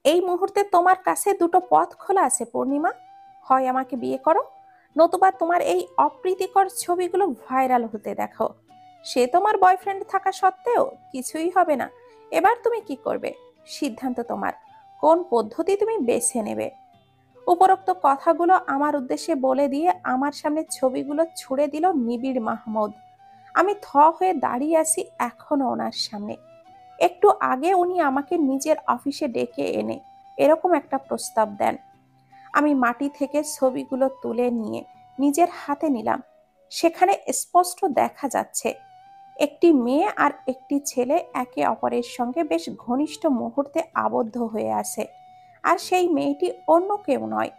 এই মুহূর্তে তোমার কাছে দুটো পথ খোলা আছে পূর্ণিমা। হয় আমাকে বিয়ে করো, নতুবা তোমার এই অপ্রীতিকর ছবিগুলো ভাইরাল হতে দেখো। সে তোমার বয়ফ্রেন্ড থাকা সত্ত্বেও কিছুই হবে না। এবার তুমি কি করবে? সিদ্ধান্ত তোমার। কোন পদ্ধতি তুমি বেছে নেবে? উপরোক্ত কথাগুলো আমার উদ্দেশ্যে বলে দিয়ে আমার সামনে ছবিগুলো ছুড়ে দিল নিবিড় মাহমুদ। আমি থ হয়ে দাঁড়িয়ে আছি এখনো ওনার সামনে। একটু আগে উনি আমাকে নিজের অফিসে ডেকে এনে এরকম একটা প্রস্তাব দেন। আমি মাটি থেকে ছবিগুলো তুলে নিয়ে নিজের হাতে নিলাম। সেখানে স্পষ্ট দেখা যাচ্ছে একটি মেয়ে আর একটি ছেলে একে অপরের সঙ্গে বেশ ঘনিষ্ঠ মুহূর্তে আবদ্ধ হয়ে আছে। আর সেই মেয়েটি অন্য কেউ নয়।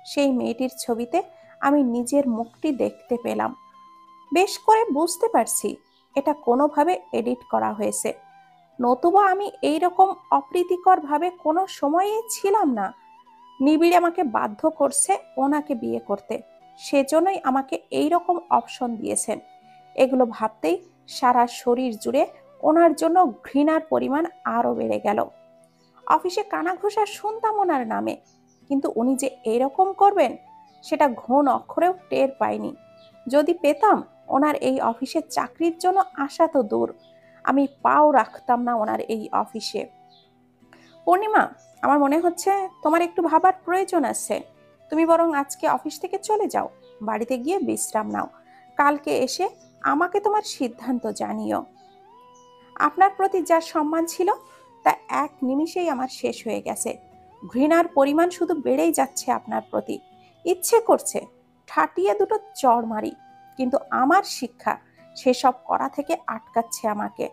সেই মেয়েটির ছবিতে আমি নিজের মুখটি দেখতে পেলাম। বেশ করে বুঝতে পারছি এটা কোনোভাবে এডিট করা হয়েছে, নতুবা আমি এইরকম অপ্রীতিকর ভাবে কোনো সময়েই ছিলাম না। নিবিড় আমাকে বাধ্য করছে ওনাকে বিয়ে করতে, সেজন্যই আমাকে এই রকম অপশন দিয়েছেন। এগুলো ভাবতেই সারা শরীর জুড়ে ওনার জন্য ঘৃণার পরিমাণ আরো বেড়ে গেল। অফিসে কানাঘুষা শুনতাম ওনার নামে, কিন্তু উনি যে এরকম করবেন সেটা ঘন অক্ষরেও টের পাইনি। যদি পেতাম, ওনার এই অফিসে চাকরির জন্য আসা তো দূর, আমি পাও রাখতাম না ওনার এই অফিসে। পূর্ণিমা, আমার মনে হচ্ছে তোমার একটু ভাবার প্রয়োজন আছে। তুমি বরং আজকে অফিস থেকে চলে যাও, বাড়িতে গিয়ে বিশ্রাম নাও। কালকে এসে আমাকে তোমার সিদ্ধান্ত জানিও। আপনার প্রতি যা সম্মান ছিল তা এক নিমিষেই আমার শেষ হয়ে গেছে। ঘৃণার পরিমাণ শুধু বেড়েই যাচ্ছে আপনার প্রতি। ইচ্ছে করছে ঠাটিয়ে দুটো চড় মারি, কিন্তু আমার শিক্ষা সেসব করা থেকে আটকাচ্ছে আমাকে।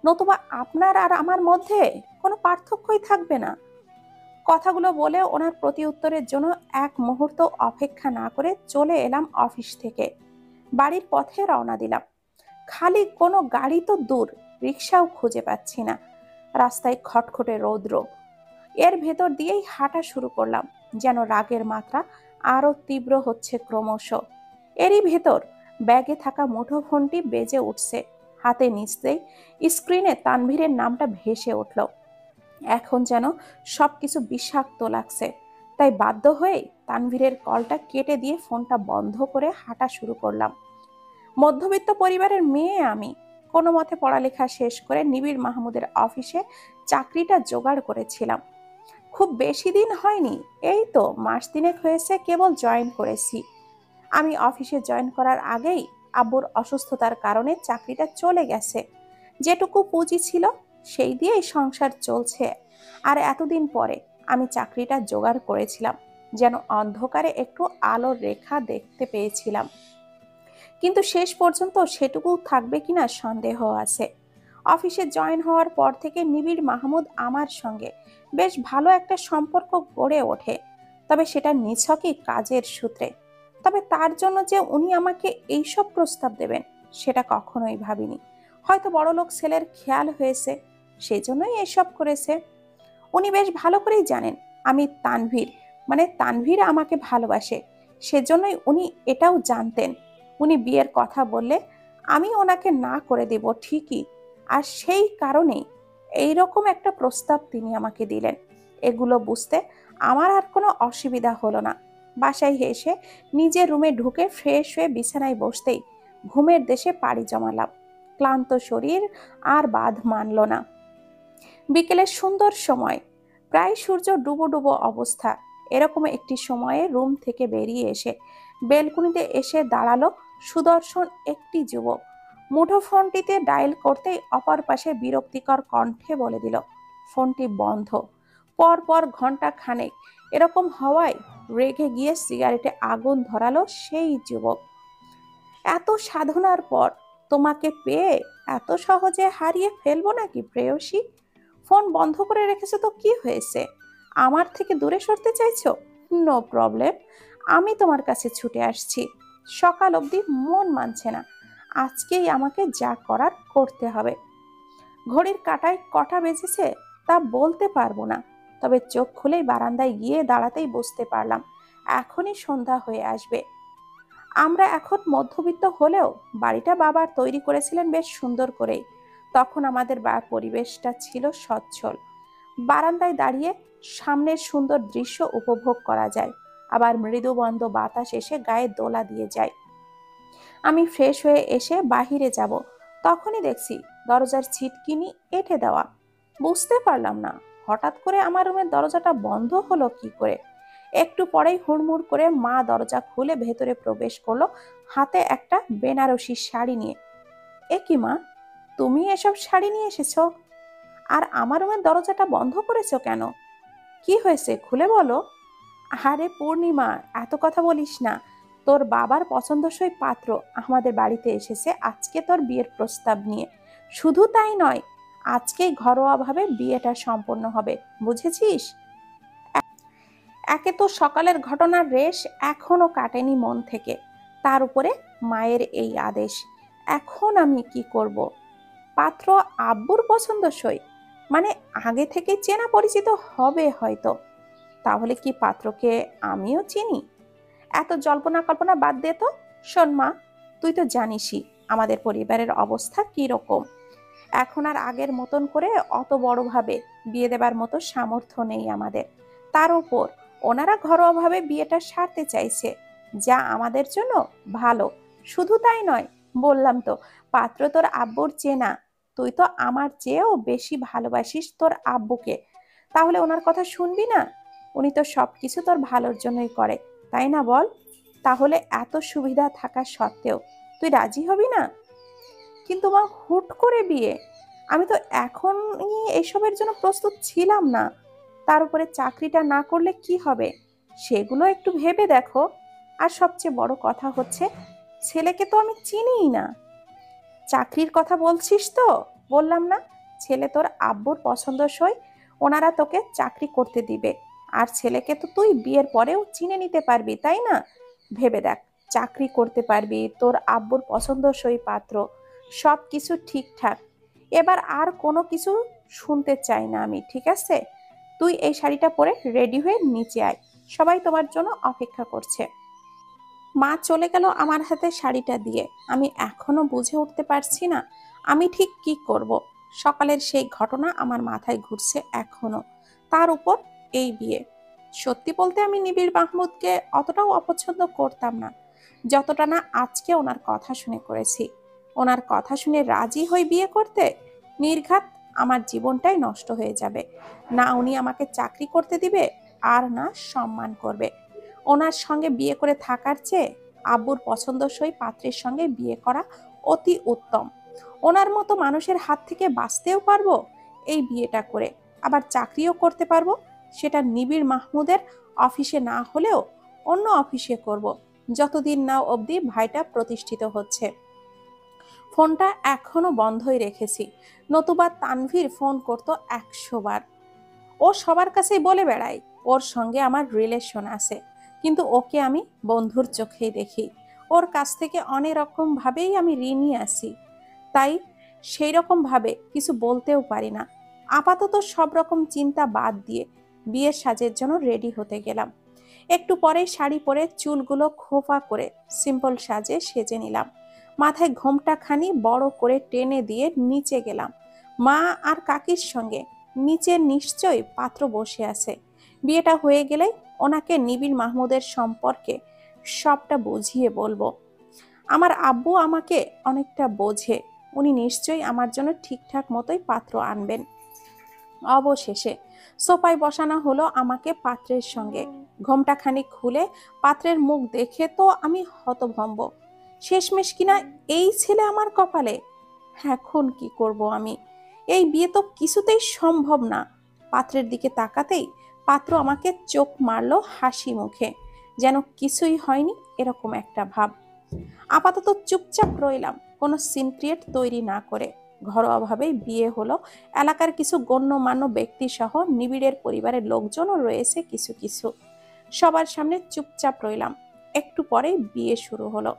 নতুবা আপনার আর আমার মধ্যে কোনো পার্থক্যই থাকবে না। কথাগুলো বলে ওনার প্রতি উত্তরের জন্য এক মুহূর্ত অপেক্ষা না করে চলে এলাম অফিস থেকে। বাড়ির পথে রওনা দিলাম। খালি কোনো গাড়ি তো দূর, রিক্সাও খুঁজে পাচ্ছি না। রাস্তায় খটখটে রৌদ্র, এর ভেতর দিয়েই হাঁটা শুরু করলাম। যেন রাগের মাত্রা আরো তীব্র হচ্ছে ক্রমশ। এরই ভেতর ব্যাগে থাকা মুঠোফোনটি বেজে উঠছে। হাতে নিচতেই স্ক্রিনে তানভীরের নামটা ভেসে উঠল। এখন যেন সবকিছু বিষাক্ত লাগছে। তাই বাধ্য হয়ে তানভীরের কলটা কেটে দিয়ে ফোনটা বন্ধ করে হাঁটা শুরু করলাম। মধ্যবিত্ত পরিবারের মেয়ে আমি। কোনো মতে পড়ালেখা শেষ করে নিবিড় মাহমুদের অফিসে চাকরিটা জোগাড় করেছিলাম। খুব বেশি দিন হয়নি, এই তো মাস তিনেক হয়েছে কেবল জয়েন করেছি। আমি অফিসে জয়েন করার আগেই আব্বুর অসুস্থতার কারণে চাকরিটা চলে গেছে। যেটুকু পুঁজি ছিল সেই দিয়েই সংসার চলছে। আর এতদিন পরে আমি চাকরিটা জোগাড় করেছিলাম, যেন অন্ধকারে একটু আলোর রেখা দেখতে পেয়েছিলাম। কিন্তু শেষ পর্যন্ত সেটুকু থাকবে কিনা সন্দেহ আছে। অফিসে জয়েন হওয়ার পর থেকে নিবিড় মাহমুদ আমার সঙ্গে বেশ ভালো একটা সম্পর্ক গড়ে ওঠে, তবে সেটা নিছকই কাজের সূত্রে। তবে তার জন্য যে উনি আমাকে এইসব প্রস্তাব দেবেন সেটা কখনোই ভাবিনি। হয়তো বড়লোক ছেলের খেয়াল হয়েছে, সেজন্যই এসব করেছে। উনি বেশ ভালো করেই জানেন আমি তানভীর, মানে তানভীর আমাকে ভালোবাসে। সেজন্যই উনি এটাও জানতেন উনি বিয়ের কথা বললে আমি ওনাকে না করে দেব ঠিকই। আর সেই কারণেই এইরকম একটা প্রস্তাব তিনি আমাকে দিলেন। এগুলো বুঝতে আমার আর কোনো অসুবিধা হলো না। বাসায় এসে নিজের রুমে ঢুকে ফ্রেশ হয়ে বিছানায় বসতেই ঘুমের দেশে পাড়ি জমালাম। ক্লান্ত শরীর আর বাঁধ মানল না। বিকেলের সুন্দর সময়, প্রায় সূর্য ডুবো ডুবো অবস্থা। এরকম একটি সময়ে রুম থেকে বেরিয়ে এসে বেলকুনিতে এসে দাঁড়ালো সুদর্শন একটি যুবক। মুঠোফোনটিতে ডায়াল করতেই অপর পাশে বিরক্তিকর কণ্ঠে বলে দিল, ফোনটি বন্ধ। পর পর ঘন্টা খানেক এরকম হওয়ায় রেগে গিয়ে সিগারেটে আগুন ধরালো সেই যুবক। এত সাধনার পর তোমাকে পেয়ে এত সহজে হারিয়ে ফেলবো নাকি প্রেয়সী? ফোন বন্ধ করে রেখেছো তো কি হয়েছে? আমার থেকে দূরে সরতে চাইছো? নো প্রবলেম, আমি তোমার কাছে ছুটে আসছি। সকাল অবধি মন মানছে না, আজকেই আমাকে যা করার করতে হবে। ঘড়ির কাঁটায় কটা বেজেছে তা বলতে পারবো না, তবে চোখ খুলেই বারান্দায় গিয়ে দাঁড়াতেই বুঝতে পারলাম এখনই সন্ধ্যা হয়ে আসবে। আমরা এখন মধ্যবিত্ত হলেও বাড়িটা বাবা তৈরি করেছিলেন বেশ সুন্দর করেই। তখন আমাদের পরিবেশটা ছিল সচ্ছল। বারান্দায় দাঁড়িয়ে সামনের সুন্দর দৃশ্য উপভোগ করা যায়, আবার মৃদুবন্ধ বাতাস এসে গায়ে দোলা দিয়ে যায়। আমি ফ্রেশ হয়ে এসে বাহিরে যাব, তখনই দেখছি দরজার ছিটকিনি এঁটে দেওয়া। বুঝতে পারলাম না হঠাৎ করে আমার রুমের দরজাটা বন্ধ হলো কি করে। একটু পরেই হুড়মুড় করে মা দরজা খুলে ভেতরে প্রবেশ করলো, হাতে একটা বেনারসি শাড়ি নিয়ে। এ কি মা, তুমি এসব শাড়ি নিয়ে এসেছো? আর আমার রুমের দরজাটা বন্ধ করেছো কেন? কি হয়েছে খুলে বলো। আরে পূর্ণিমা, এত কথা বলিস না। তোর বাবার পছন্দসই পাত্র আমাদের বাড়িতে এসেছে আজকে তোর বিয়ের প্রস্তাব নিয়ে। শুধু তাই নয়, আজকেই ঘরোয়াভাবে বিয়েটা সম্পন্ন হবে, বুঝেছিস? একে তো সকালের ঘটনার রেশ এখনো কাটেনি মন থেকে, তার উপরে মায়ের এই আদেশ। এখন আমি কি করব? পাত্র আব্বুর পছন্দসই, মানে আগে থেকে চেনা পরিচিত হবে হয়তো। তাহলে কি পাত্রকে আমিও চিনি? এত জল্পনা কল্পনা বাদ দে তো। শোন মা, তুই তো জানিসই আমাদের পরিবারের অবস্থা কি রকম। এখন আর আগের মতন করে অত বড়ভাবে বিয়ে দেবার মতো সামর্থ্য নেই আমাদের। তার উপর ওনারা ঘরোয়াভাবে বিয়েটা সারতে চাইছে, যা আমাদের জন্য ভালো। শুধু তাই নয়, বললাম তো পাত্র তোর আব্বুর চেনা। তুই তো আমার চেয়েও বেশি ভালোবাসিস তোর আব্বুকে, তাহলে ওনার কথা শুনবি না? উনি তো সবকিছু তোর ভালোর জন্যই করে, তাই না বল? তাহলে এত সুবিধা থাকা সত্ত্বেও তুই রাজি হবি না? কিন্তু মা, হুট করে বিয়ে, আমি তো এখনই এসবের জন্য প্রস্তুত ছিলাম না। তার উপরে চাকরিটা না করলে কি হবে, সেগুলো একটু ভেবে দেখো। আর সবচেয়ে বড় কথা হচ্ছে, ছেলেকে তো আমি চিনিই না। চাকরির কথা বলছিস তো? বললাম না, ছেলে তোর আব্বুর পছন্দসই, ওনারা তোকে চাকরি করতে দিবে। আর ছেলেকে তো তুই বিয়ের পরেও চিনে নিতে পারবি, তাই না? ভেবে দেখ, চাকরি করতে পারবি, তোর আব্বুর পছন্দসই পাত্র, সব কিছু ঠিকঠাক। এবার আর কোনো কিছু শুনতে চাই না আমি, ঠিক আছে? তুই এই শাড়িটা পরে রেডি হয়ে নিচে আয়, সবাই তোমার জন্য অপেক্ষা করছে। মা চলে গেল আমার হাতে শাড়িটা দিয়ে। আমি এখনো বুঝে উঠতে পারছি না আমি ঠিক কি করব। সকালের সেই ঘটনা আমার মাথায় ঘুরছে এখনো, তার উপর এই বিয়ে। সত্যি বলতে আমি নিবিড় মাহমুদকে অতটাও অপছন্দ করতাম না, যতটা না আজকে ওনার কথা শুনে করেছি। ওনার কথা শুনে রাজি হয়ে বিয়ে করতে, নির্ঘাত আমার জীবনটাই নষ্ট হয়ে যাবে। না উনি আমাকে চাকরি করতে দিবে, আর না সম্মান করবে। ওনার সঙ্গে বিয়ে করে থাকার চেয়ে আব্বুর পছন্দসই পাত্রের সঙ্গে বিয়ে করা অতি উত্তম। ওনার মতো মানুষের হাত থেকে বাঁচতেও পারবো এই বিয়েটা করে, আবার চাকরিও করতে পারবো। সেটা নিবিড় মাহমুদের অফিসে না হলেও অন্য অফিসে করব, যতদিন না অবধি ভাইটা প্রতিষ্ঠিত হচ্ছে। ফোনটা এখনো বন্ধই রেখেছি, নতুবা তানভীর ফোন করতো 100 বার। ও সবার কাছেই বলে বেড়ায় ওর সঙ্গে আমার রিলেশন আছে, কিন্তু ওকে আমি বন্ধুর চোখেই দেখি। ওর কাছ থেকে অনেক রকম ভাবেই আমি ঋণী আছি, তাই সেই রকম ভাবে কিছু বলতেও পারি না। আপাতত সব রকম চিন্তা বাদ দিয়ে বিয়ের সাজের জন্য রেডি হতে গেলাম। একটু পরে শাড়ি পরে চুলগুলো খোপা করে সিম্পল সাজে সেজে নিলাম। মাথায় ঘোমটা খানি বড় করে টেনে দিয়ে নিচে গেলাম। মা আর কাকির সঙ্গে নিচে নিশ্চয়ই পাত্র বসে আছে। বিয়েটা হয়ে গেলে ওনাকে নিবিড় মাহমুদের সম্পর্কে সবটা বুঝিয়ে বলবো। আমার আব্বু আমাকে অনেকটা বোঝে, উনি নিশ্চয়ই আমার জন্য ঠিকঠাক মতোই পাত্র আনবেন। অবশেষে সোফায় বসানো হলো আমাকে পাত্রের সঙ্গে। ঘোমটা খানিক খুলে পাত্রের মুখ দেখে তো আমি হতভম্ব। শেষমেশ কিনা এই ছেলে আমার কপালে। এখন কি করব আমি? এই বিয়ে তো কিছুতেই সম্ভব না। পাত্রের দিকে তাকাতেই পাত্র আমাকে চোখ মারলো হাসি মুখে, যেন কিছুই হয়নি এরকম একটা ভাব। আপাতত চুপচাপ রইলাম, কোনো সিন ক্রিয়েট তৈরি না করে। ঘরোয়াভাবেই বিয়ে হলো। এলাকার কিছু গণ্যমান্য ব্যক্তি সহ নিবিড়ের পরিবারের লোকজনও রয়েছে কিছু কিছু। সবার সামনে চুপচাপ রইলাম। একটু পরেই বিয়ে শুরু হলো।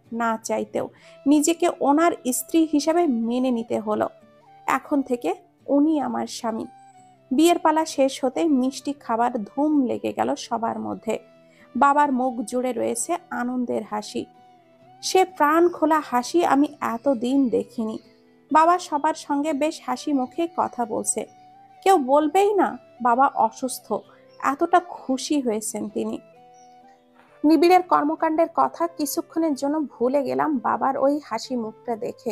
না চাইতেও নিজেকে ওনার স্ত্রী হিসাবে মেনে নিতে হলো। এখন থেকে উনি আমার স্বামী। বিয়ের পালা শেষ হতে মিষ্টি খাবার ধুম লেগে গেল সবার মধ্যে। বাবার মুখ জুড়ে রয়েছে আনন্দের হাসি। সে প্রাণ খোলা হাসি আমি এতদিন দেখিনি। বাবা সবার সঙ্গে বেশ হাসি মুখে কথা বলছে, কেউ বলবেই না বাবা অসুস্থ। এতটা খুশি হয়েছেন তিনি। নিবিড়ের কর্মকাণ্ডের কথা কিছুক্ষণের জন্য ভুলে গেলাম বাবার ওই হাসি মুখটা দেখে।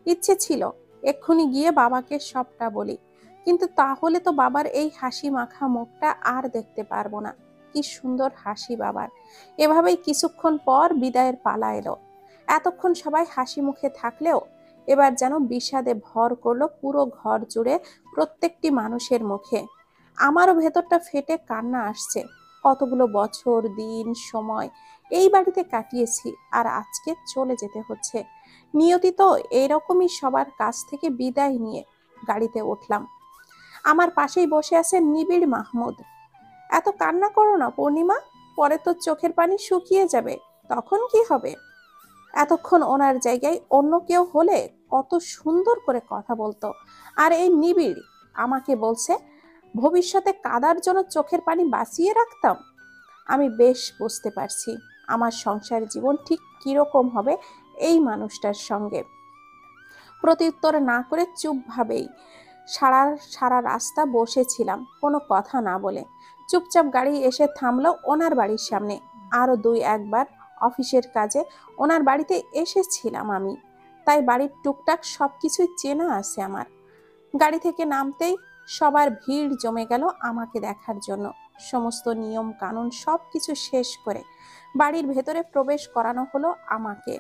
ইচ্ছে ছিল এক্ষুনি গিয়ে বাবাকে সবটা বলি, কিন্তু তাহলে তো বাবার এই হাসি মাখা মুখটা আর দেখতে পারবো না। কি সুন্দর হাসি বাবার। এভাবেই কিছুক্ষণ পর বিদায়ের পালা এলো। এতক্ষণ সবাই হাসি মুখে থাকলেও এবার যেন বিষাদে ভর করলো পুরো ঘর জুড়ে, প্রত্যেকটি মানুষের মুখে। আমারও ভেতরটা ফেটে কান্না আসছে। কতগুলো বছর, দিন, সময় এই বাড়িতে কাটিয়েছি, আর আজকে চলে যেতে হচ্ছে। নিয়তি তো এইরকমই সবার কাছ থেকে বিদায় নিয়ে গাড়িতে উঠলাম। আমার পাশেই বসে আছে নিবিড় মাহমুদ। এত কান্না করো না পূর্ণিমা, পরে তো চোখের পানি শুকিয়ে যাবে, তখন কি হবে? এতক্ষণ ওনার জায়গায় অন্য কেউ হলে কত সুন্দর করে কথা বলতো, আর এই নিবিড় আমাকে বলছে ভবিষ্যতে কাদার জন্য চোখের পানি বাঁচিয়ে রাখতাম। আমি বেশ বুঝতে পারছি আমার সংসার জীবন ঠিক কিরকম হবে এই মানুষটার সঙ্গে। প্রত্যুত্তর না করে চুপভাবেই সারা সারা রাস্তা বসেছিলাম, কোনো কথা না বলে। চুপচাপ গাড়ি এসে থামলো ওনার বাড়ির সামনে। আরো দুই একবার অফিসের কাজে ওনার বাড়িতে এসেছিলাম আমি, তাই বাড়ির টুকটাক সবকিছুই চেনা আছে আমার। গাড়ি থেকে নামতেই সবার ভিড় জমে গেল আমাকে দেখার জন্য। সমস্ত নিয়ম কানুন সবকিছু শেষ করে বাড়ির ভেতরে প্রবেশ করানো হলো আমাকে।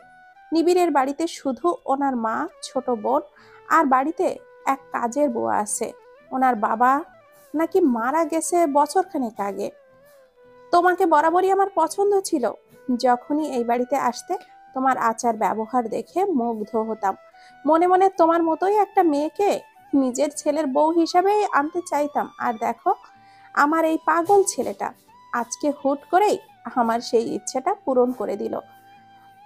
নিবিড়ের বাড়িতে শুধু ওনার মা, ছোট বোন আর বাড়িতে এক কাজের বুয়া আছে। ওনার বাবা নাকি মারা গেছে বছরখানেক আগে। তোমাকে বরাবরই আমার পছন্দ ছিল। যখনই এই বাড়িতে আসতে তোমার আচার ব্যবহার দেখে মুগ্ধ হতাম। মনে মনে তোমার মতোই একটা মেয়েকে নিজের ছেলের বউ হিসাবে আনতে চাইতাম। আর দেখো, আমার এই পাগল ছেলেটা আজকে হুট করেই আমার সেই ইচ্ছেটা পূরণ করে দিল।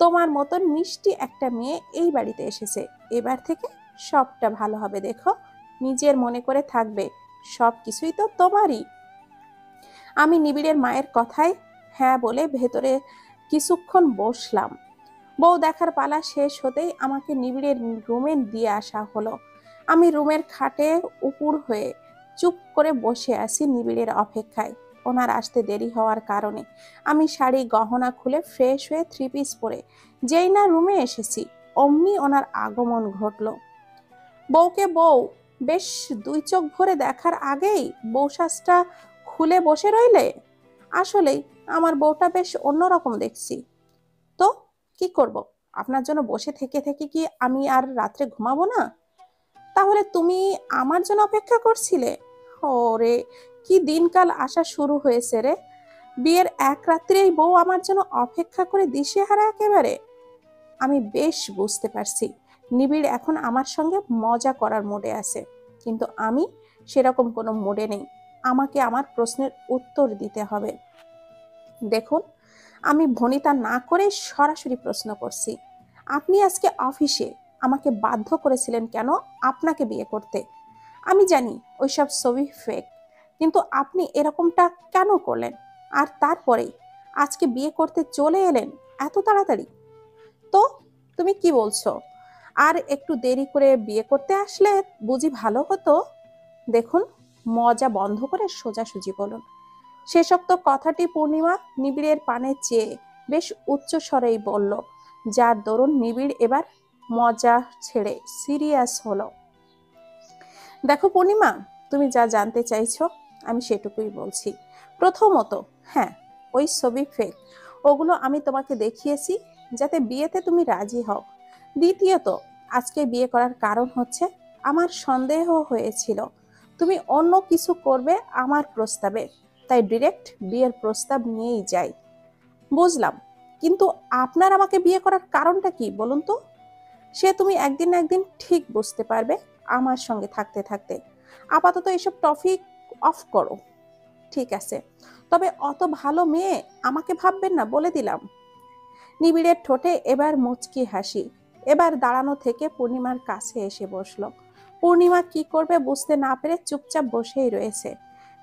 তোমার মতন মিষ্টি একটা মেয়ে এই বাড়িতে এসেছে। এবার থেকে সবটা ভালো হবে, দেখো। নিজের মনে করে থাকবে, সব কিছুই তো তোমারই। আমি নিবিড়ের মায়ের কথায় হ্যাঁ বলে ভেতরে কিছুক্ষণ বসলাম। বউ দেখার পালা শেষ হতেই আমাকে নিবিড়ের রুমে দিয়ে আসা হলো। আমি রুমের খাটে উপুর হয়ে চুপ করে বসে আছি নিবিড়ের অপেক্ষায়। ওনার আসতে দেরি হওয়ার কারণে আমি শাড়ি গহনা খুলে ফ্রেশ হয়ে থ্রি পিস পরে যেই না রুমে এসেছি, অমনি ওনার আগমন ঘটলো। বউকে বউ বেশ দুই চোখ ভরে দেখার আগেই বউ সাজটা খুলে বসে রইলে। আসলেই আমার বউটা বেশ অন্যরকম দেখছি। তো কি করব? আপনার জন্য বসে থেকে থেকে কি আমি আর রাত্রে ঘুমাবো না? তাহলে তুমি আমার জন্য অপেক্ষা করছিলে? ওরে, কি দিনকাল আসা শুরু হয়েছে রে! বিয়ের এক রাত্রেই বউ আমার জন্য অপেক্ষা করে দিশেহারা একেবারে। আমি বেশ বুঝতে পারছি নিবিড় এখন আমার সঙ্গে মজা করার মুডে আছে, কিন্তু আমি সেরকম কোনো মুডে নেই। আমাকে আমার প্রশ্নের উত্তর দিতে হবে। দেখুন, আমি ভনিতা না করে সরাসরি প্রশ্ন করছি। আপনি আজকে অফিসে আমাকে বাধ্য করেছিলেন কেন আপনাকে বিয়ে করতে? আমি জানি ওইসব ছবি ফেক, কিন্তু আপনি এরকমটা কেন করলেন? আর তারপরে আজকে বিয়ে করতে চলে এলেন এত তাড়াতাড়ি। তো তুমি কি বলছো? আর একটু দেরি করে বিয়ে করতে আসলে বুঝি ভালো হতো? দেখুন, মজা বন্ধ করে সোজাসুজি বলুন। শেষোক্ত কথাটি পূর্ণিমা নিবিড়ের পানে চেয়ে বেশ উচ্চ স্বরেই বলল, যার দরুন নিবিড় এবার মজা ছেড়ে সিরিয়াস হলো। দেখো পূর্ণিমা, তুমি যা জানতে চাইছো আমি সেটুকুই বলছি। প্রথমত, হ্যাঁ, ওই ছবি ফেক। ওগুলো আমি তোমাকে দেখিয়েছি যাতে বিয়েতে তুমি রাজি হও। দ্বিতীয়ত, আজকে বিয়ে করার কারণ হচ্ছে আমার সন্দেহ হয়েছিল তুমি অন্য কিছু করবে আমার প্রস্তাবে, তাই ডিরেক্ট বিয়ের প্রস্তাব নিয়েই যাই। বুঝলাম, কিন্তু আপনার আমাকে বিয়ে করার কারণটা কি বলুন তো? সে তুমি একদিন না একদিন ঠিক বুঝতে পারবে আমার সঙ্গে থাকতে থাকতে। আপাতত এসব টপিক অফ করো, ঠিক আছে? তবে অত ভালো মেয়ে আমাকে ভাববেন না, বলে দিলাম। নিবিড়ের ঠোঁটে এবার মুচকি হাসি। এবার দাঁড়ানো থেকে পূর্ণিমার কাছে এসে বসলো। পূর্ণিমা কি করবে বুঝতে না পেরে চুপচাপ বসেই রয়েছে।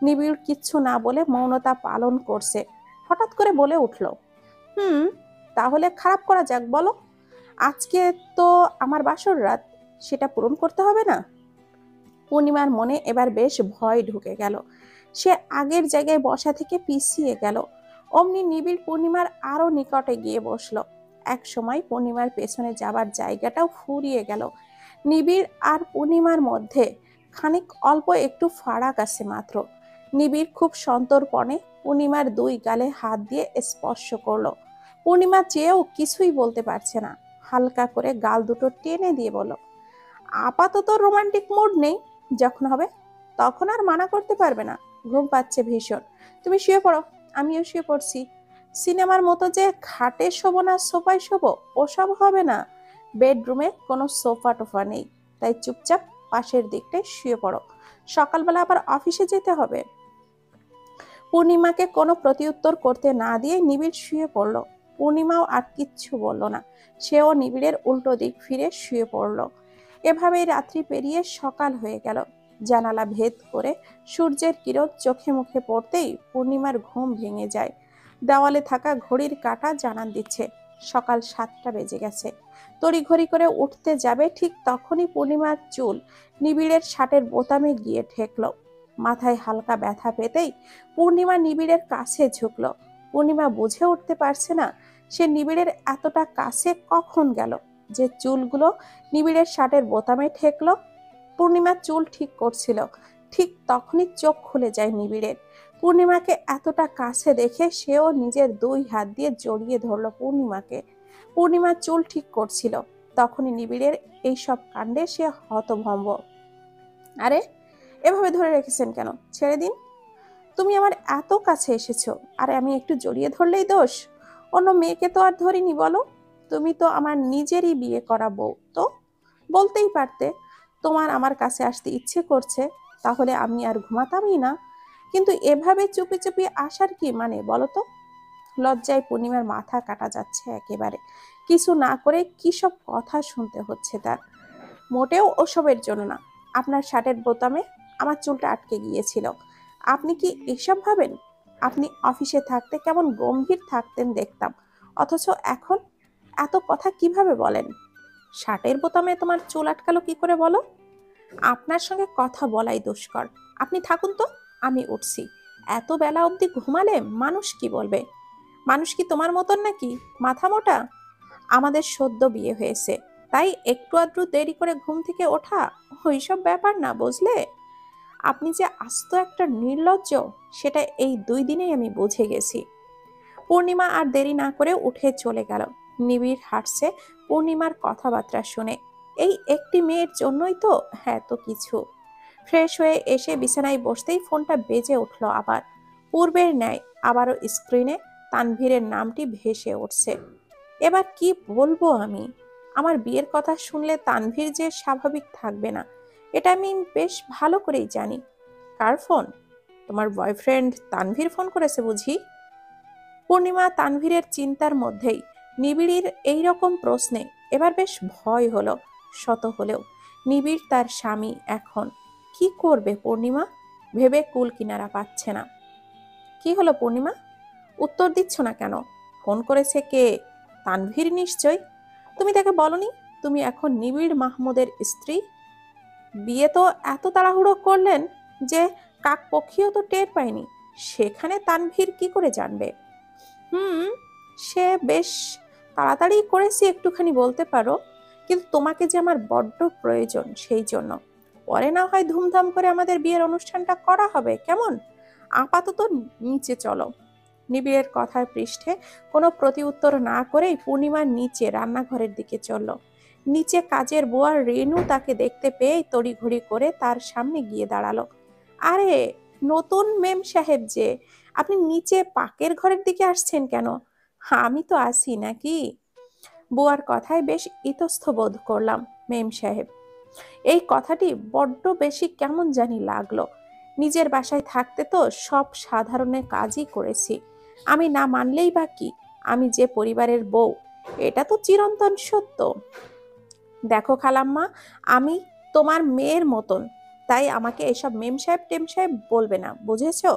নিবিড় কিচ্ছু না বলে মৌনতা পালন করছে। হঠাৎ করে বলে উঠল, তাহলে খারাপ করা যাক, বলো। আজকে তো আমার বাসর রাত, সেটা পূরণ করতে হবে না? পূর্ণিমার মনে এবার বেশ ভয় ঢুকে গেল। সে আগের জায়গায় বসা থেকে পিছিয়ে গেল। অমনি নিবিড় পূর্ণিমার আরো নিকটে গিয়ে বসলো। এক সময় পূর্ণিমার পেছনে যাবার জায়গাটাও ফুরিয়ে গেল। নিবিড় আর পূর্ণিমার মধ্যে খানিক অল্প একটু ফারাক আছে মাত্র। নিবিড় খুব সন্তর্পণে পূর্ণিমার দুই গালে হাত দিয়ে স্পর্শ করলো। পূর্ণিমা চেয়েও কিছুই বলতে পারছে না, হালকা করে গাল দুটো টেনে দিয়ে বলল, আপাতত রোমান্টিক মুড নেই, যখন হবে তখন আর মানা করতে পারবে না। ঘুম পাচ্ছে ভীষণ, তুমি শুয়ে পড়ো। আমিও শুয়ে পড়ছি। সিনেমার মতো যে খাটে শোবো না সোফায় শোবো ওসব হবে না। বেডরুমে কোনো সোফা টোফা নেই, তাই চুপচাপ পাশের দিকটায় শুয়ে পড়ো, সকালবেলা আবার অফিসে যেতে হবে। পূর্ণিমাকে কোনো প্রতিউত্তর করতে না দিয়ে নিবিড় শুয়ে পড়ল। পূর্ণিমাও আর কিচ্ছু বলল না, সেও নিবিড়ের উল্টো দিক ফিরে শুয়ে পড়ল। এভাবেই রাত্রি পেরিয়ে সকাল হয়ে গেল। জানালা ভেদ করে সূর্যের কিরণ চোখে মুখে পড়তেই পূর্ণিমার ঘুম ভেঙে যায়। দেওয়ালে থাকা ঘড়ির কাঁটা জানান দিচ্ছে সকাল 7টা বেজে গেছে। তড়িঘড়ি করে উঠতে যাবে, ঠিক তখনই পূর্ণিমার চুল নিবিড়ের শার্টের বোতামে গিয়ে ঠেকল। মাথায় হালকা ব্যথা পেতেই পূর্ণিমা নিবিড়ের কাছে ঝুঁকল। পূর্ণিমা বুঝে উঠতে পারছে না সে নিবিড়ের এতটা কাছে কখন গেল যে চুলগুলো নিবিড়ের শার্টের বোতামে ঠেকলো। পূর্ণিমা চুল ঠিক করছিল, ঠিক তখনই চোখ খুলে যায় নিবিড়ের। পূর্ণিমাকে এতটা কাছে দেখে সেও নিজের দুই হাত দিয়ে জড়িয়ে ধরল পূর্ণিমাকে। পূর্ণিমা চুল ঠিক করছিল, তখনই নিবিড়ের এইসব কাণ্ডে সে হতভম্ব। আরে, এভাবে ধরে রেখেছেন কেন? ছেড়ে দিন। তুমি আমার এত কাছে এসেছো, আরে আমি একটু জড়িয়ে ধরলেই দোষ? অন্য মেয়েকে তো আর ধরিনি বলো। তুমি তো আমার নিজেরই বিয়ে করা বউ, তো বলতেই পারতে তোমার আমার কাছে আসতে ইচ্ছে করছে, তাহলে আমি আর ঘুমাতামই না। কিন্তু এভাবে চুপি চুপি আসার কি মানে বলো তো? লজ্জায় পূর্ণিমার মাথা কাটা যাচ্ছে একেবারে। কিছু না করে কি সব কথা শুনতে হচ্ছে তার। মোটেও ওসবের জন্য না, আপনার শার্টের বোতামে আমার চুলটা আটকে গিয়েছিল। আপনি কি এসব ভাবেন? আপনি অফিসে থাকতে কেমন গম্ভীর থাকতেন দেখতাম, অথচ এখন এত কথা কিভাবে বলেন? শার্টের বোতামে তোমার চুল আটকালো কি করে বলো? আপনার সঙ্গে কথা বলাই দুষ্কর। আপনি থাকুন তো, আমি উঠছি। এত বেলা অবধি ঘুমালে মানুষ কি বলবে? মানুষ কি তোমার মতন নাকি মাথা মোটা? আমাদের সদ্য বিয়ে হয়েছে, তাই একটু আধটু দেরি করে ঘুম থেকে ওঠা ওইসব ব্যাপার না, বুঝলে? আপনি যে আস্ত একটা নির্লজ্জ, সেটা এই 2 দিনেই আমি বুঝে গেছি। পূর্ণিমা আর দেরি না করে উঠে চলে গেল। নিবিড় হাসছে পূর্ণিমার কথাবার্তা শুনে। এই একটি মেয়ের জন্যই তো এত কিছু। ফ্রেশ হয়ে এসে বিছানায় বসতেই ফোনটা বেজে উঠল আবার। পূর্বের ন্যায় আবারও স্ক্রিনে তানভীরের নামটি ভেসে উঠছে। এবার কি বলবো আমি? আমার বিয়ের কথা শুনলে তানভীর যে স্বাভাবিক থাকবে না, এটা আমি বেশ ভালো করেই জানি। কার ফোন? তোমার বয়ফ্রেন্ড তানভীর ফোন করেছে বুঝি? পূর্ণিমা তানভীরের চিন্তার মধ্যেই নিবিড়ের এই রকম প্রশ্নে এবার বেশ ভয় হলো। শত হলেও নিবিড় তার স্বামী, এখন কি করবে পূর্ণিমা ভেবে কুল কিনারা পাচ্ছে না। কি হলো পূর্ণিমা, উত্তর দিচ্ছ না কেন? ফোন করেছে কে? তানভীর নিশ্চয়। তুমি তাকে বলনি তুমি এখন নিবিড় মাহমুদের স্ত্রী? বিয়ে তো এত তাড়াহুড়ো করলেন যে কাকপক্ষীও তো টের পায়নি, সেখানে তানভীর কি করে জানবে? হুম, সে বেশ তাড়াতাড়ি করেছি একটুখানি বলতে পারো, কিন্তু তোমাকে যে আমার বড্ড প্রয়োজন, সেই জন্য। পরে না হয় ধুমধাম করে আমাদের বিয়ের অনুষ্ঠানটা করা হবে, কেমন? আপাতত নিচে চলো। নিবিড়ের কথার পৃষ্ঠে কোনো প্রতি উত্তর না করেই পূর্ণিমার নিচে রান্নাঘরের দিকে চলল। নিচে কাজের বুয়া রেনু তাকে দেখতে পেয়েই তড়িঘড়ি করে তার সামনে গিয়ে দাঁড়ালো। আরে, নতুন মেম সাহেব যে, আপনি নিচে পাকের ঘরের দিকে আসছেন কেন? আমি তো আসি নাকি? বুয়ার কথায় বেশ ইতস্থ বোধ করলাম মেম সাহেব। এই কথাটি বড্ড বেশি কেমন জানি লাগলো। নিজের বাসায় থাকতে তো সব সাধারণের কাজই করেছি, আমি না মানলেই বা কি? আমি যে পরিবারের বউ, এটা তো চিরন্তন সত্য। দেখো খালাম্মা, আমি তোমার মেয়ের মতন, তাই আমাকে এসব মেম সাহেব টেম সাহেব বলবে না, বুঝেছো?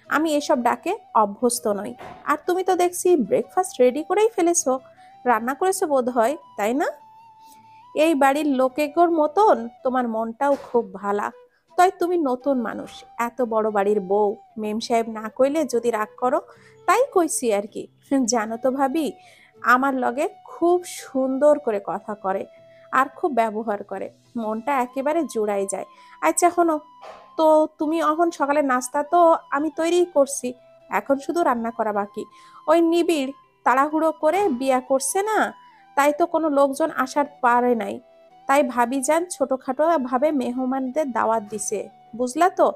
আমি এসব ডাকে অভ্যস্ত নই। আর তুমি তো দেখছি ব্রেকফাস্ট রেডি করেই ফেলেছো, রান্না করেছো বোধ হয়, তাই না? এই বাড়ির লোকেগোর মতন তোমার মনটাও খুব ভালা। তাই তুমি নতুন মানুষ, এত বড় বাড়ির বউ, মেম সাহেব না কইলে যদি রাগ করো, তাই কইছি আর কি। জানো তো ভাবি, আমার লগে খুব সুন্দর করে কথা করে আর খুব ব্যবহার করে, মনটা একেবারে জুড়াই যায়। আচ্ছা হনো তো, তুমি অহন সকালে নাস্তা তো আমি তৈরি করছি, এখন শুধু রান্না করা বাকি। ওই নিবিড় তাড়াহুড়ো করে বিয়া করছে না, তাই তো কোনো লোকজন আসার পারে নাই, তাই ভাবি যান ছোটখাটো ভাবে মেহমানদের দাওয়াত দিছে, বুঝলা তো।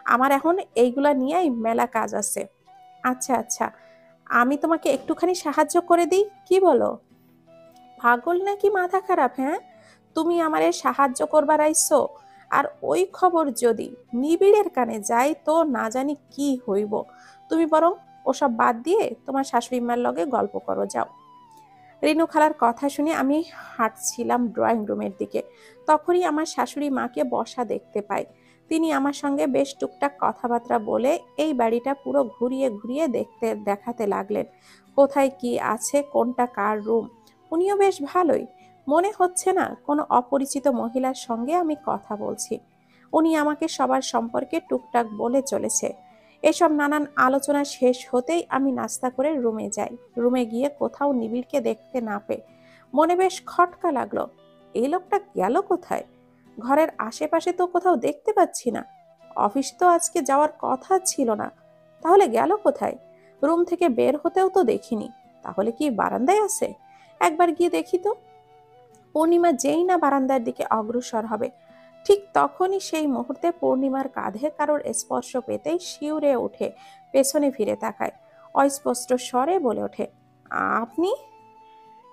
আমার এখন এইগুলা নিয়েই মেলা কাজ আছে। আচ্ছা আচ্ছা, আমি তোমাকে একটুখানি সাহায্য করে দিই, কি বলো? পাগল নাকি মাথা খারাপ? হ্যাঁ, তুমি আমারে সাহায্য করবার আইছো? আর ওই খবর যদি নিবিড়ের কানে যায় তো না জানি কি হইব। তুমি বরং ওসব বাদ দিয়ে তোমার শাশুড়ি মার লগে গল্প করো, যাও। রিনু খালার কথা শুনে আমি হাঁটছিলাম ড্রয়িং রুমের দিকে, তখনই আমার শাশুড়ি মাকে বসা দেখতে পাই। তিনি আমার সঙ্গে বেশ টুকটাক কথাবার্তা বলে এই বাড়িটা পুরো ঘুরিয়ে ঘুরিয়ে দেখাতে লাগলেন, কোথায় কি আছে, কোনটা কার রুম। উনিও বেশ ভালোই, মনে হচ্ছে না কোনো অপরিচিত মহিলার সঙ্গে আমি কথা বলছি। উনি আমাকে সবার সম্পর্কে টুকটাক বলে চলেছে। এসব নানান আলোচনা শেষ হতেই আমি নাস্তা করে রুমে যাই। রুমে গিয়ে কোথাও নিবিড়কে দেখতে না পেয়ে মনে বেশ খটকা লাগলো। এই লোকটা গেল কোথায়? ঘরের আশেপাশে তো কোথাও দেখতে পাচ্ছি না। অফিস তো আজকে যাওয়ার কথা ছিল না, তাহলে গেল কোথায়? রুম থেকে বের হতেও তো দেখিনি। তাহলে কি বারান্দায় আছে? একবার গিয়ে দেখি তো। পূর্ণিমা যেই না বারান্দার দিকে অগ্রসর হবে, ঠিক তখনই সেই মুহূর্তে পূর্ণিমার কাঁধে কারোর স্পর্শ পেতেই শিউরে উঠে পেছনে ফিরে তাকায়। অস্পষ্ট স্বরে বলে ওঠে, আপনি?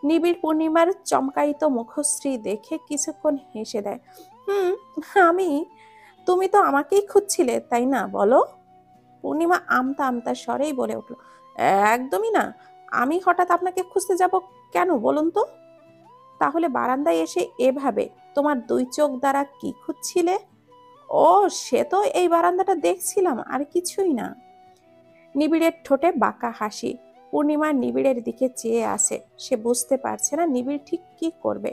নিবিড় পূর্ণিমার চমকায়িত মুখশ্রী দেখে কিছুক্ষণ হেসে দেয়। হুম, আমি। তুমি তো আমাকেই খুঁজছিলে, তাই না? বলো। পূর্ণিমা আমতা আমতা স্বরেই বলে উঠল, একদমই না। আমি হঠাৎ আপনাকে খুঁজতে যাব কেন বলুন তো? তাহলে বারান্দায় এসে এভাবে তোমার দুই চোখ দ্বারা কি খুঁজছিলে? ও, সে তো এই বারান্দাটা দেখছিলাম, আর কিছুই না। নিবিড়ের ঠোঁটে বাঁকা হাসি। পূর্ণিমা নিবিড়ের দিকে চেয়ে আসে, সে বুঝতে পারছে না নিবিড় ঠিক কি করবে।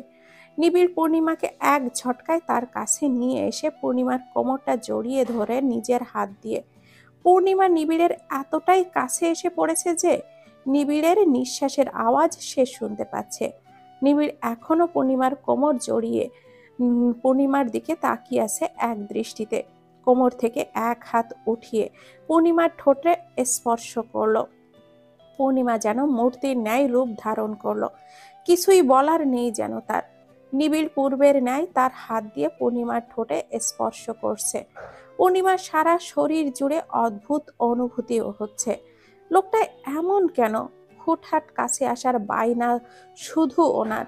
নিবিড় পূর্ণিমাকে এক ঝটকায় তার কাছে নিয়ে এসে পূর্ণিমার কোমরটা জড়িয়ে ধরে নিজের হাত দিয়ে। পূর্ণিমা নিবিড়ের এতটাই কাছে এসে পড়েছে যে নিবিড়ের নিঃশ্বাসের আওয়াজ সে শুনতে পাচ্ছে। নিবিড় এখনো পূর্ণিমার কোমর জড়িয়ে পূর্ণিমার দিকে তাকিয়ে আছে এক দৃষ্টিতে। কোমর থেকে এক হাত উঠিয়ে পূর্ণিমার ঠোঁটে স্পর্শ করলো। পূর্ণিমা যেন মূর্তির ন্যায় রূপ ধারণ করলো, কিছুই বলার নেই যেন তার। নিবিড় পূর্বের ন্যায় তার হাত দিয়ে পূর্ণিমার ঠোঁটে স্পর্শ করছে। পূর্ণিমার সারা শরীর জুড়ে অদ্ভুত অনুভূতি হচ্ছে। লোকটা এমন কেন? হুটহাট কাছে আসার বায়না শুধু ওনার।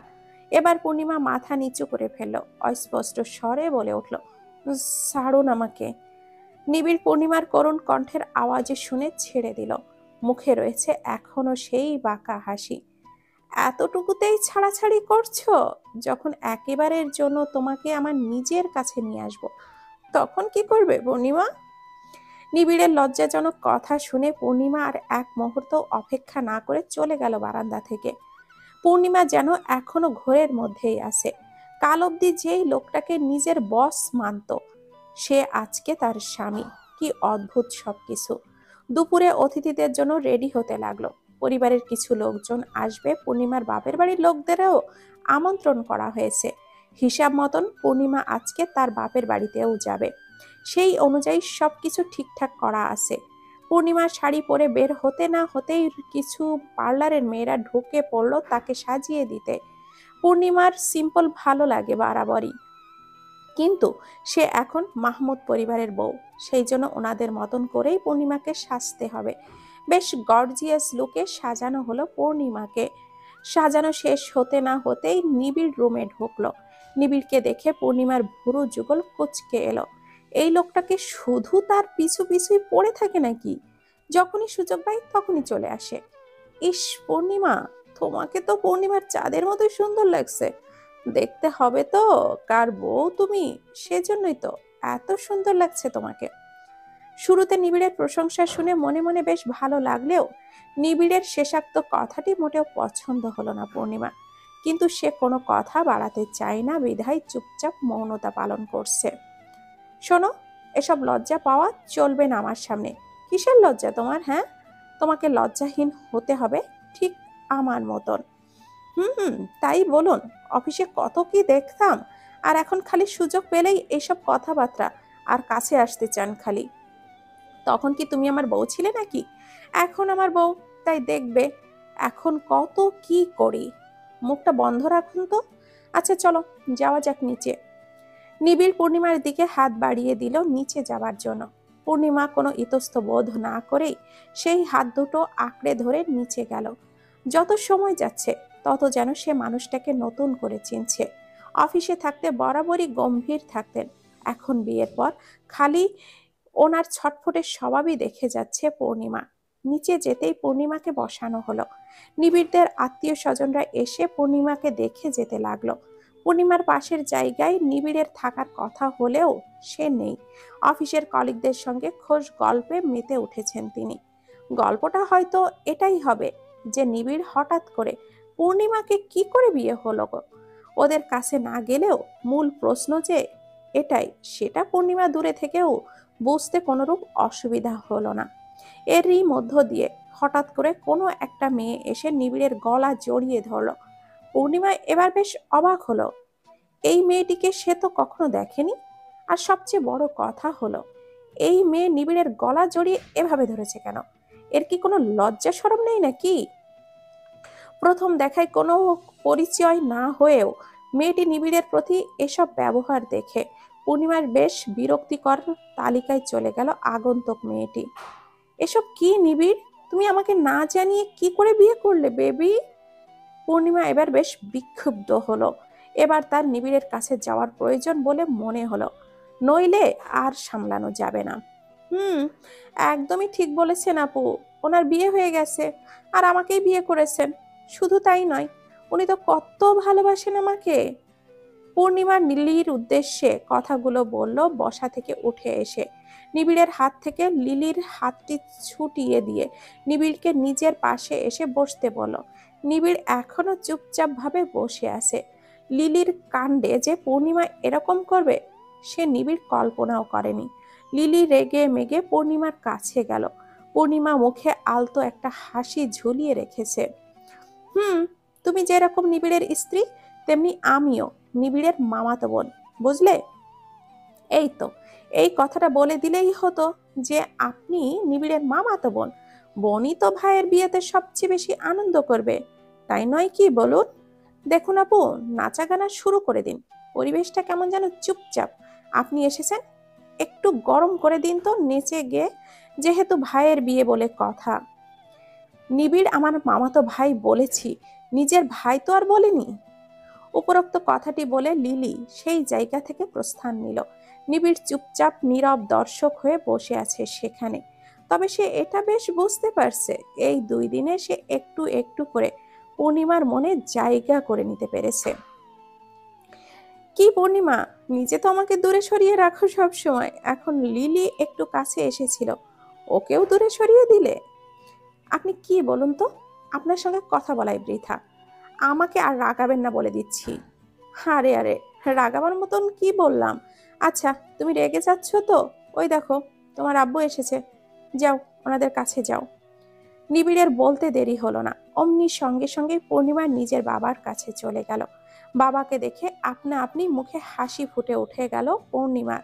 এবার পূর্ণিমা মাথা নিচু করে ফেলল, অস্পষ্ট স্বরে বলে উঠল, ছাড়ুন আমাকে। নিবিড় পূর্ণিমার করুণ কণ্ঠের আওয়াজে শুনে ছেড়ে দিল। মুখে রয়েছে এখনো সেই বাঁকা হাসি। এতটুকুতেই ছাড়াছাড়ি করছো? যখন একেবারের জন্য তোমাকে আমার নিজের কাছে নিয়ে আসবো, তখন কি করবে পূর্ণিমা? নিবিড়ের লজ্জাজনক কথা শুনে পূর্ণিমা আর এক মুহূর্ত অপেক্ষা না করে চলে গেল বারান্দা থেকে। পূর্ণিমা যেন এখনো ঘোরের মধ্যেই আছে। কাল অবধি যেই লোকটাকে নিজের বস মানত, সে আজকে তার স্বামী। কি অদ্ভুত সবকিছু। দুপুরে অতিথিদের জন্য রেডি হতে লাগলো। পরিবারের কিছু লোকজন আসবে, পূর্ণিমার বাপের বাড়ির লোকদেরও আমন্ত্রণ করা হয়েছে। হিসাব মতন পূর্ণিমা আজকে তার বাপের বাড়িতেও যাবে। সেই অনুযায়ী সবকিছু ঠিকঠাক করা আছে। পূর্ণিমার শাড়ি পরে বের হতে না হতেই কিছু পার্লারের মেয়েরা ঢুকে পড়লো তাকে সাজিয়ে দিতে। পূর্ণিমার সিম্পল ভালো লাগে বরাবরই, কিন্তু সে এখন মাহমুদ পরিবারের বউ, সেই জন্য ওনাদের মতন করেই পূর্ণিমাকে সাজতে হবে। বেশ গর্জিয়াস লুকে সাজানো হলো পূর্ণিমাকে। সাজানো শেষ হতে না হতেই নিবিড় রুমে ঢুকলো। নিবিড়কে দেখে পূর্ণিমার ভুরু যুগল কুঁচকে এলো। এই লোকটাকে শুধু তার পিছু পিছুই পড়ে থাকে নাকি? যখনই সুযোগ পাই তখনই চলে আসে। ইস পূর্ণিমা, তোমাকে তো পূর্ণিমার চাঁদের মতোই সুন্দর লাগছে। দেখতে হবে তো কার বউ তুমি, সেজন্যই তো এত সুন্দর লাগছে তোমাকে। শুরুতে নিবিড়ের প্রশংসা শুনে মনে মনে বেশ ভালো লাগলেও নিবিড়ের শেষাক্ত কথাটি মোটেও পছন্দ হলো না পূর্ণিমা। কিন্তু সে কোনো কথা বাড়াতে চায় না বিধায় চুপচাপ মৌনতা পালন করছে। শোনো, এসব লজ্জা পাওয়া চলবে না আমার সামনে। কিসের লজ্জা তোমার? হ্যাঁ, তোমাকে লজ্জাহীন হতে হবে, ঠিক আমার মতন। হুম, তাই বলুন। অফিসে কত কি দেখতাম, আর এখন খালি সুযোগ পেলেই এইসব কথাবার্তা আর কাছে আসতে চান খালি। তখন কি তুমি আমার বউ ছিলে নাকি? এখন আমার বউ, তাই দেখবে এখন কত কি করি। মুখটা বন্ধ রাখুন তো। আচ্ছা চলো, যাওয়া যাক নিচে। নিবিড় পূর্ণিমার দিকে হাত বাড়িয়ে দিল নিচে যাবার জন্য। পূর্ণিমা কোনো ইতস্ত বোধ না করেই সেই হাত দুটো আঁকড়ে ধরে নিচে গেল। যত সময় যাচ্ছে তত যেন সে মানুষটাকে নতুন করে চিনছে। অফিসে থাকতে বরাবরই গম্ভীর থাকতেন, এখন বিয়ের পর খালি ওনার ছটফটের স্বভাবই দেখে যাচ্ছে পূর্ণিমা। নিচে যেতেই পূর্ণিমাকে বসানো হলো। নিবিড়দের আত্মীয় স্বজনরা এসে পূর্ণিমাকে দেখে যেতে লাগলো। পূর্ণিমার পাশের জায়গায় নিবিড়ের থাকার কথা হলেও সে নেই। অফিসের কলিগদের সঙ্গে খোশ গল্পে মেতে উঠেছেন তিনি। গল্পটা হয়তো এটাই হবে যে নিবিড় হঠাৎ করে পূর্ণিমাকে কি করে বিয়ে হলো গো। ওদের কাছে না গেলেও মূল প্রশ্ন যে এটাই, সেটা পূর্ণিমা দূরে থেকেও বুঝতে কোনোরূপ অসুবিধা হলো না। এরই মধ্য দিয়ে হঠাৎ করে কোনো একটা মেয়ে এসে নিবিড়ের গলা জড়িয়ে ধরল। পূর্ণিমা এবার বেশ অবাক হলো। এই মেয়েটিকে সে তো কখনো দেখেনি। আর সবচেয়ে বড় কথা হলো, এই মেয়ে নিবিড়ের গলা জড়িয়ে এভাবে ধরেছে কেন? এর কি কোনো লজ্জা শরম নেই নাকি? প্রথম দেখায় কোনো পরিচয় না হয়েও মেয়েটি নিবিড়ের প্রতি এসব ব্যবহার দেখে পূর্ণিমার বেশ বিরক্তিকর তালিকায় চলে গেল আগন্তুক মেয়েটি। এসব কি নিবিড়? তুমি আমাকে না জানিয়ে কি করে বিয়ে করলে বেবি? পূর্ণিমা এবার বেশ বিক্ষুব্ধ হলো। এবার তার নিবিড়ের কাছে যাওয়ার প্রয়োজন বলে মনে হলো, নইলে আর সামলানো যাবে না। হুম, একদমই ঠিক বলেছেন আপু। ওনার বিয়ে হয়ে গেছে, আর আমাকেই বিয়ে করেছেন। শুধু তাই নয়, উনি তো কত ভালোবাসেন আমাকে। পূর্ণিমা লিলির উদ্দেশ্যে কথাগুলো বলল বসা থেকে উঠে এসে। নিবিড়ের হাত থেকে লিলির হাতটি ছুটিয়ে দিয়ে নিবিড়কে নিজের পাশে এসে বসতে বলল। নিবিড় এখনো চুপচাপ ভাবে বসে আছে। লিলির কাণ্ডে যে পূর্ণিমা এরকম করবে সে নিবিড় কল্পনাও করেনি। লিলি রেগে মেগে পূর্ণিমার কাছে গেল। পূর্ণিমা মুখে আলতো একটা হাসি ঝুলিয়ে রেখেছে। হুম, তুমি যেরকম নিবিড়ের স্ত্রী, তেমনি আমিও নিবিড়ের মামাতো বোন, বুঝলে? এই তো, এই কথাটা বলে দিলেই হতো যে আপনি নিবিড়ের মামাতো বোন। বোনই তো ভাইয়ের বিয়েতে সবচেয়ে বেশি আনন্দ করবে, তাই নয় কি বলুন? দেখুন আপু, নাচা গানা শুরু করে দিন। পরিবেশটা কেমন যেন চুপচাপ। আপনি এসেছেন, একটু গরম করে দিন তো নেচে গিয়ে, যেহেতু ভাইয়ের বিয়ে বলে কথা। নিবিড় আমার মামাতো ভাই বলেছি, নিজের ভাই তো আর বলেনি। উপরোক্ত কথাটি বলে লিলি সেই জায়গা থেকে প্রস্থান নিল। নিবিড় চুপচাপ নীরব দর্শক হয়ে বসে আছে সেখানে। তবে সে এটা বেশ বুঝতে পারছে, এই 2 দিনে সে একটু একটু করে পূর্ণিমার মনে জায়গা করে নিতে পেরেছে। কি পূর্ণিমা, নিজে তো আমাকে দূরে সরিয়ে রাখো সব সময়, এখন লিলি একটু কাছে এসেছিল, ওকেও দূরে সরিয়ে দিলে? আপনি কি বলুন তো, আপনার সঙ্গে কথা বলাই বৃথা। আমাকে আর রাগাবেন না বলে দিচ্ছি। আরে আরে, রাগাবার মতন কি বললাম? আচ্ছা, তুমি রেগে যাচ্ছ তো? ওই দেখো, তোমার আব্বু এসেছে, যাও ওনাদের কাছে যাও। নিবিড়ের বলতে দেরি হলো না, অমনি সঙ্গে সঙ্গে পূর্ণিমা নিজের বাবার কাছে চলে গেল। বাবাকে দেখে আপনা আপনি মুখে হাসি ফুটে উঠে গেল পূর্ণিমার।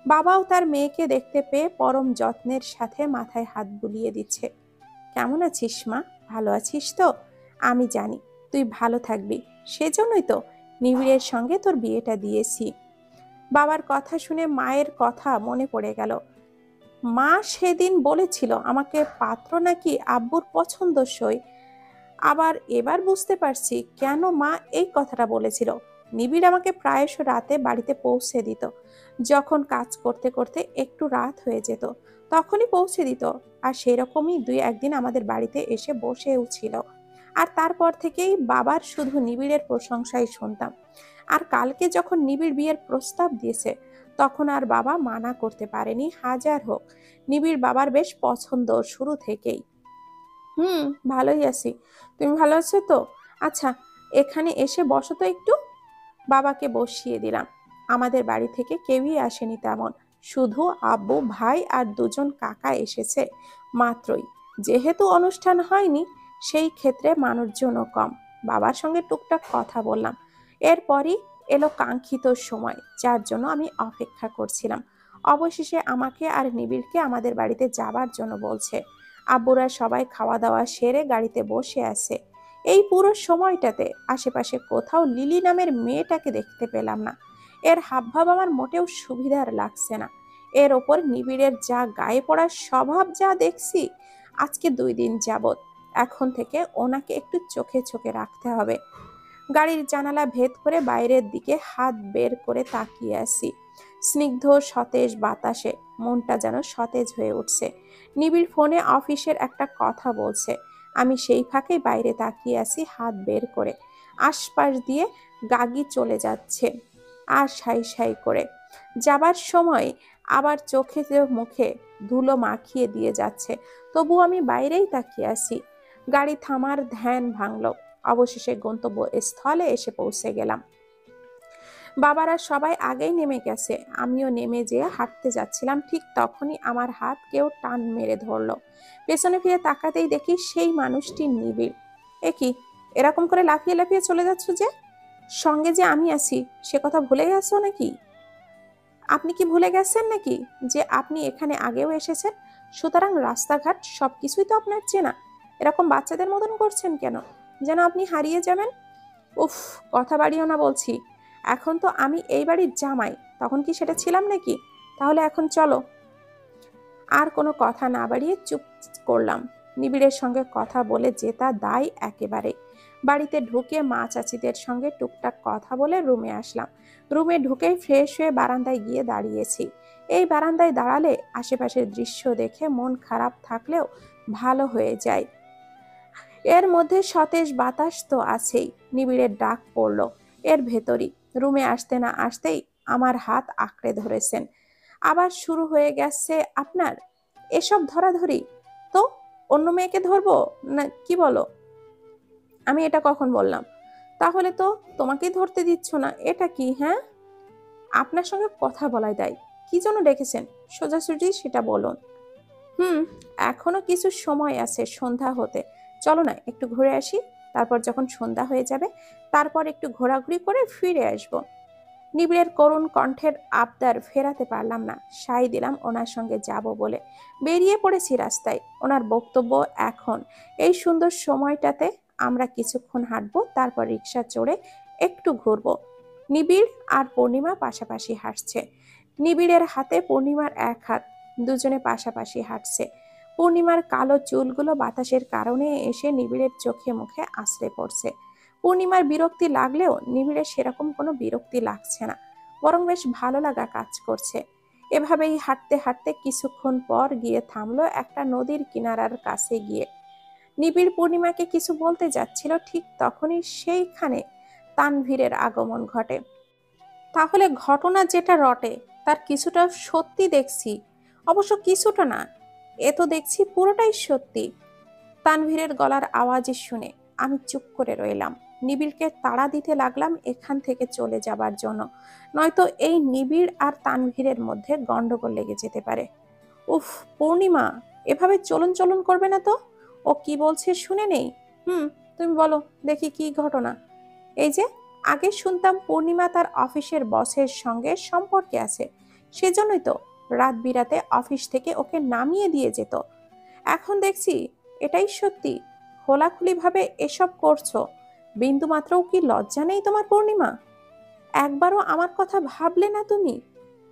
বাবাও তার মেয়েকে দেখতে পেয়ে পরম যত্নের সাথে মাথায় হাত বুলিয়ে দিচ্ছে। কেমন আছিস মা? ভালো আছিস তো? আমি জানি তুই ভালো থাকবি, সেজন্যই তো নিবিড়ের সঙ্গে তোর বিয়েটা দিয়েছি। বাবার কথা শুনে মায়ের কথা মনে পড়ে গেল। মা সেদিন বলেছিল আমাকে পাত্র নাকি আব্বুর পছন্দসই। আবার এবার বুঝতে পারছি কেন মা এই কথাটা বলেছিল। নিবিড় আমাকে প্রায়শ রাতে বাড়িতে পৌঁছে দিত। যখন কাজ করতে করতে একটু রাত হয়ে যেত, তখনই পৌঁছে দিত। আর সেরকমই 2-1 দিন আমাদের বাড়িতে এসে বসেও ছিল। আর তারপর থেকেই বাবার শুধু নিবিড়ের প্রশংসাই শুনতাম। আর কালকে যখন নিবিড় বিয়ের প্রস্তাব দিয়েছে, তখন আর বাবা মানা করতে পারেনি হাজার হোক। নিবিড় বাবার বেশ পছন্দ শুরু থেকেই। হুম, ভালোই আছি। তুমি ভালো আছো তো? আচ্ছা, এখানে এসে বসো তো একটু। বাবাকে বসিয়ে দিলাম। আমাদের বাড়ি থেকে কেউই আসেনি তেমন, শুধু আব্বু, ভাই আর দুজন কাকা এসেছে মাত্রই। যেহেতু অনুষ্ঠান হয়নি, সেই ক্ষেত্রে মানুষজনও কম। বাবার সঙ্গে টুকটাক কথা বললাম। এরপরই এলো কাঙ্ক্ষিত সময়, যার জন্য আমি অপেক্ষা করছিলাম। অবশেষে আমাকে আর নিবিড়কে আমাদের বাড়িতে যাবার জন্য বলছে। আব্বুরা সবাই খাওয়া দাওয়া সেরে গাড়িতে বসে আছে। এই পুরো সময়টাতে আশেপাশে কোথাও লিলি নামের মেয়েটাকে দেখতে পেলাম না। এর হাবভাব আমার মোটেও সুবিধার লাগছে না। এর ওপর নিবিড়ের যা গায়ে পড়ার স্বভাব যা দেখছি আজকে 2 দিন যাবৎ, এখন থেকে ওনাকে একটু চোখে চোখে রাখতে হবে। গাড়ির জানালা ভেদ করে বাইরের দিকে হাত বের করে তাকিয়ে আছি। স্নিগ্ধ সতেজ বাতাসে মনটা যেন সতেজ হয়ে উঠছে। নিবিড় ফোনে অফিসের একটা কথা বলছে। আমি সেই ফাঁকে বাইরে তাকিয়ে আছি হাত বের করে। আশপাশ দিয়ে গাগি চলে যাচ্ছে আর সাই সাই করে যাবার সময় আবার চোখে মুখে ধুলো মাখিয়ে দিয়ে যাচ্ছে। তবু আমি বাইরেই তাকিয়ে আছি। গাড়ি থামার ধ্যান ভাঙলো। অবশেষে গন্তব্যস্থলে এসে পৌঁছে গেলাম। বাবারা সবাই আগেই নেমে গেছে। আমিও নেমে যেয়ে হাঁটতে যাচ্ছিলাম, ঠিক তখনই আমার হাত কেউ টান মেরে ধরলো। পেছনে ফিরে তাকাতেই দেখি সেই মানুষটি নিবিড়। এ কি, এরকম করে লাফিয়ে লাফিয়ে চলে যাচ্ছ যে? সঙ্গে যে আমি আছি সে কথা ভুলে গেছো নাকি? আপনি কি ভুলে গেছেন নাকি যে আপনি এখানে আগেও এসেছেন? সুতরাং রাস্তাঘাট সবকিছুই তো আপনার চেনা। এরকম বাচ্চাদের মতন করছেন কেন, যেন আপনি হারিয়ে যাবেন? উফ, কথা বাড়িও না বলছি। এখন তো আমি এই বাড়ির জামাই, তখন কি সেটা ছিলাম নাকি? তাহলে এখন চলো। আর কোনো কথা না বাড়িয়ে চুপ করলাম। নিবিড়ের সঙ্গে কথা বলে জেতা দায় একেবারে। বাড়িতে ঢুকে মা চাচিদের সঙ্গে টুকটাক কথা বলে রুমে আসলাম। রুমে ঢুকেই ফ্রেশ হয়ে বারান্দায় গিয়ে দাঁড়িয়েছি। এই বারান্দায় দাঁড়ালে আশেপাশের দৃশ্য দেখে মন খারাপ থাকলেও ভালো হয়ে যায়। এর মধ্যে সতেজ বাতাস তো আছেই। নিবিড়ের ডাক পড়ল এর ভেতরই। রুমে আসতে না আসতেই আমার হাত আঁকড়ে ধরেছেন। আবার শুরু হয়ে গেছে আপনার এসব ধরাধরি। তো অন্য মেয়েকে ধরবো না কি বলো? আমি এটা কখন বললাম? তাহলে তো তোমাকেই ধরতে দিচ্ছ না, এটা কি? হ্যাঁ, আপনার সঙ্গে কথা বলাই দেয়। কি জন্য ডেকেছেন সোজাসুজি সেটা বলুন। হুম, এখনো কিছু সময় আছে সন্ধ্যা হতে। চলো না একটু ঘুরে আসি। তারপর যখন সন্ধ্যা হয়ে যাবে তারপর একটু ঘোরাঘুরি করে ফিরে আসবো। নিবিড়ের করুণ কণ্ঠের আবদার ফেরাতে পারলাম না। সাই দিলাম ওনার সঙ্গে যাব বলে। বেরিয়ে পড়েছি রাস্তায়। ওনার বক্তব্য, এখন এই সুন্দর সময়টাতে আমরা কিছুক্ষণ হাঁটবো, তারপর রিক্সা চড়ে একটু ঘুরবো। নিবিড় আর পূর্ণিমা পাশাপাশি হাঁটছে। নিবিড়ের হাতে পূর্ণিমার এক হাত, দুজনে পাশাপাশি হাঁটছে। পূর্ণিমার কালো চুলগুলো বাতাসের কারণে এসে নিবিড়ের চোখে মুখে আছড়ে পড়ছে। পূর্ণিমার বিরক্তি লাগলেও নিবিড়ের সেরকম কোনো বিরক্তি লাগছে না, বরং বেশ ভালো লাগা কাজ করছে। এভাবেই হাঁটতে হাঁটতে কিছুক্ষণ পর গিয়ে থামলো একটা নদীর কিনারার কাছে গিয়ে। নিবিড় পূর্ণিমাকে কিছু বলতে যাচ্ছিল, ঠিক তখনই সেইখানে তানভীরের আগমন ঘটে। তাহলে ঘটনা যেটা রটে তার কিছুটা সত্যি দেখছি। অবশ্য কিছুটা না, এ তো দেখছি পুরোটাই সত্যি। তানভীরের গলার আওয়াজ শুনে আমি চুপ করে রইলাম। নিবিড়কে তাড়া দিতে লাগলাম এখান থেকে চলে যাবার জন্য, নয়তো এই নিবিড় আর তানভীরের মধ্যে গন্ডগোল লেগে যেতে পারে। উফ, পূর্ণিমা, এভাবে চলন চলন করবে না তো। ও কি বলছে শুনে নেই। তুমি বলো দেখি কি ঘটনা। এই যে, আগে শুনতাম পূর্ণিমা তার অফিসের বসের সঙ্গে সম্পর্কে আছে, সেজন্যই তো রাত বিরাতে অফিস থেকে ওকে নামিয়ে দিয়ে যেত। এখন দেখছি এটাই সত্যি। খোলাখুলি ভাবে এসব করছো। বিন্দু মাত্রও কি লজ্জা নেই তোমার পূর্ণিমা? একবারও আমার কথা ভাবলে না তুমি?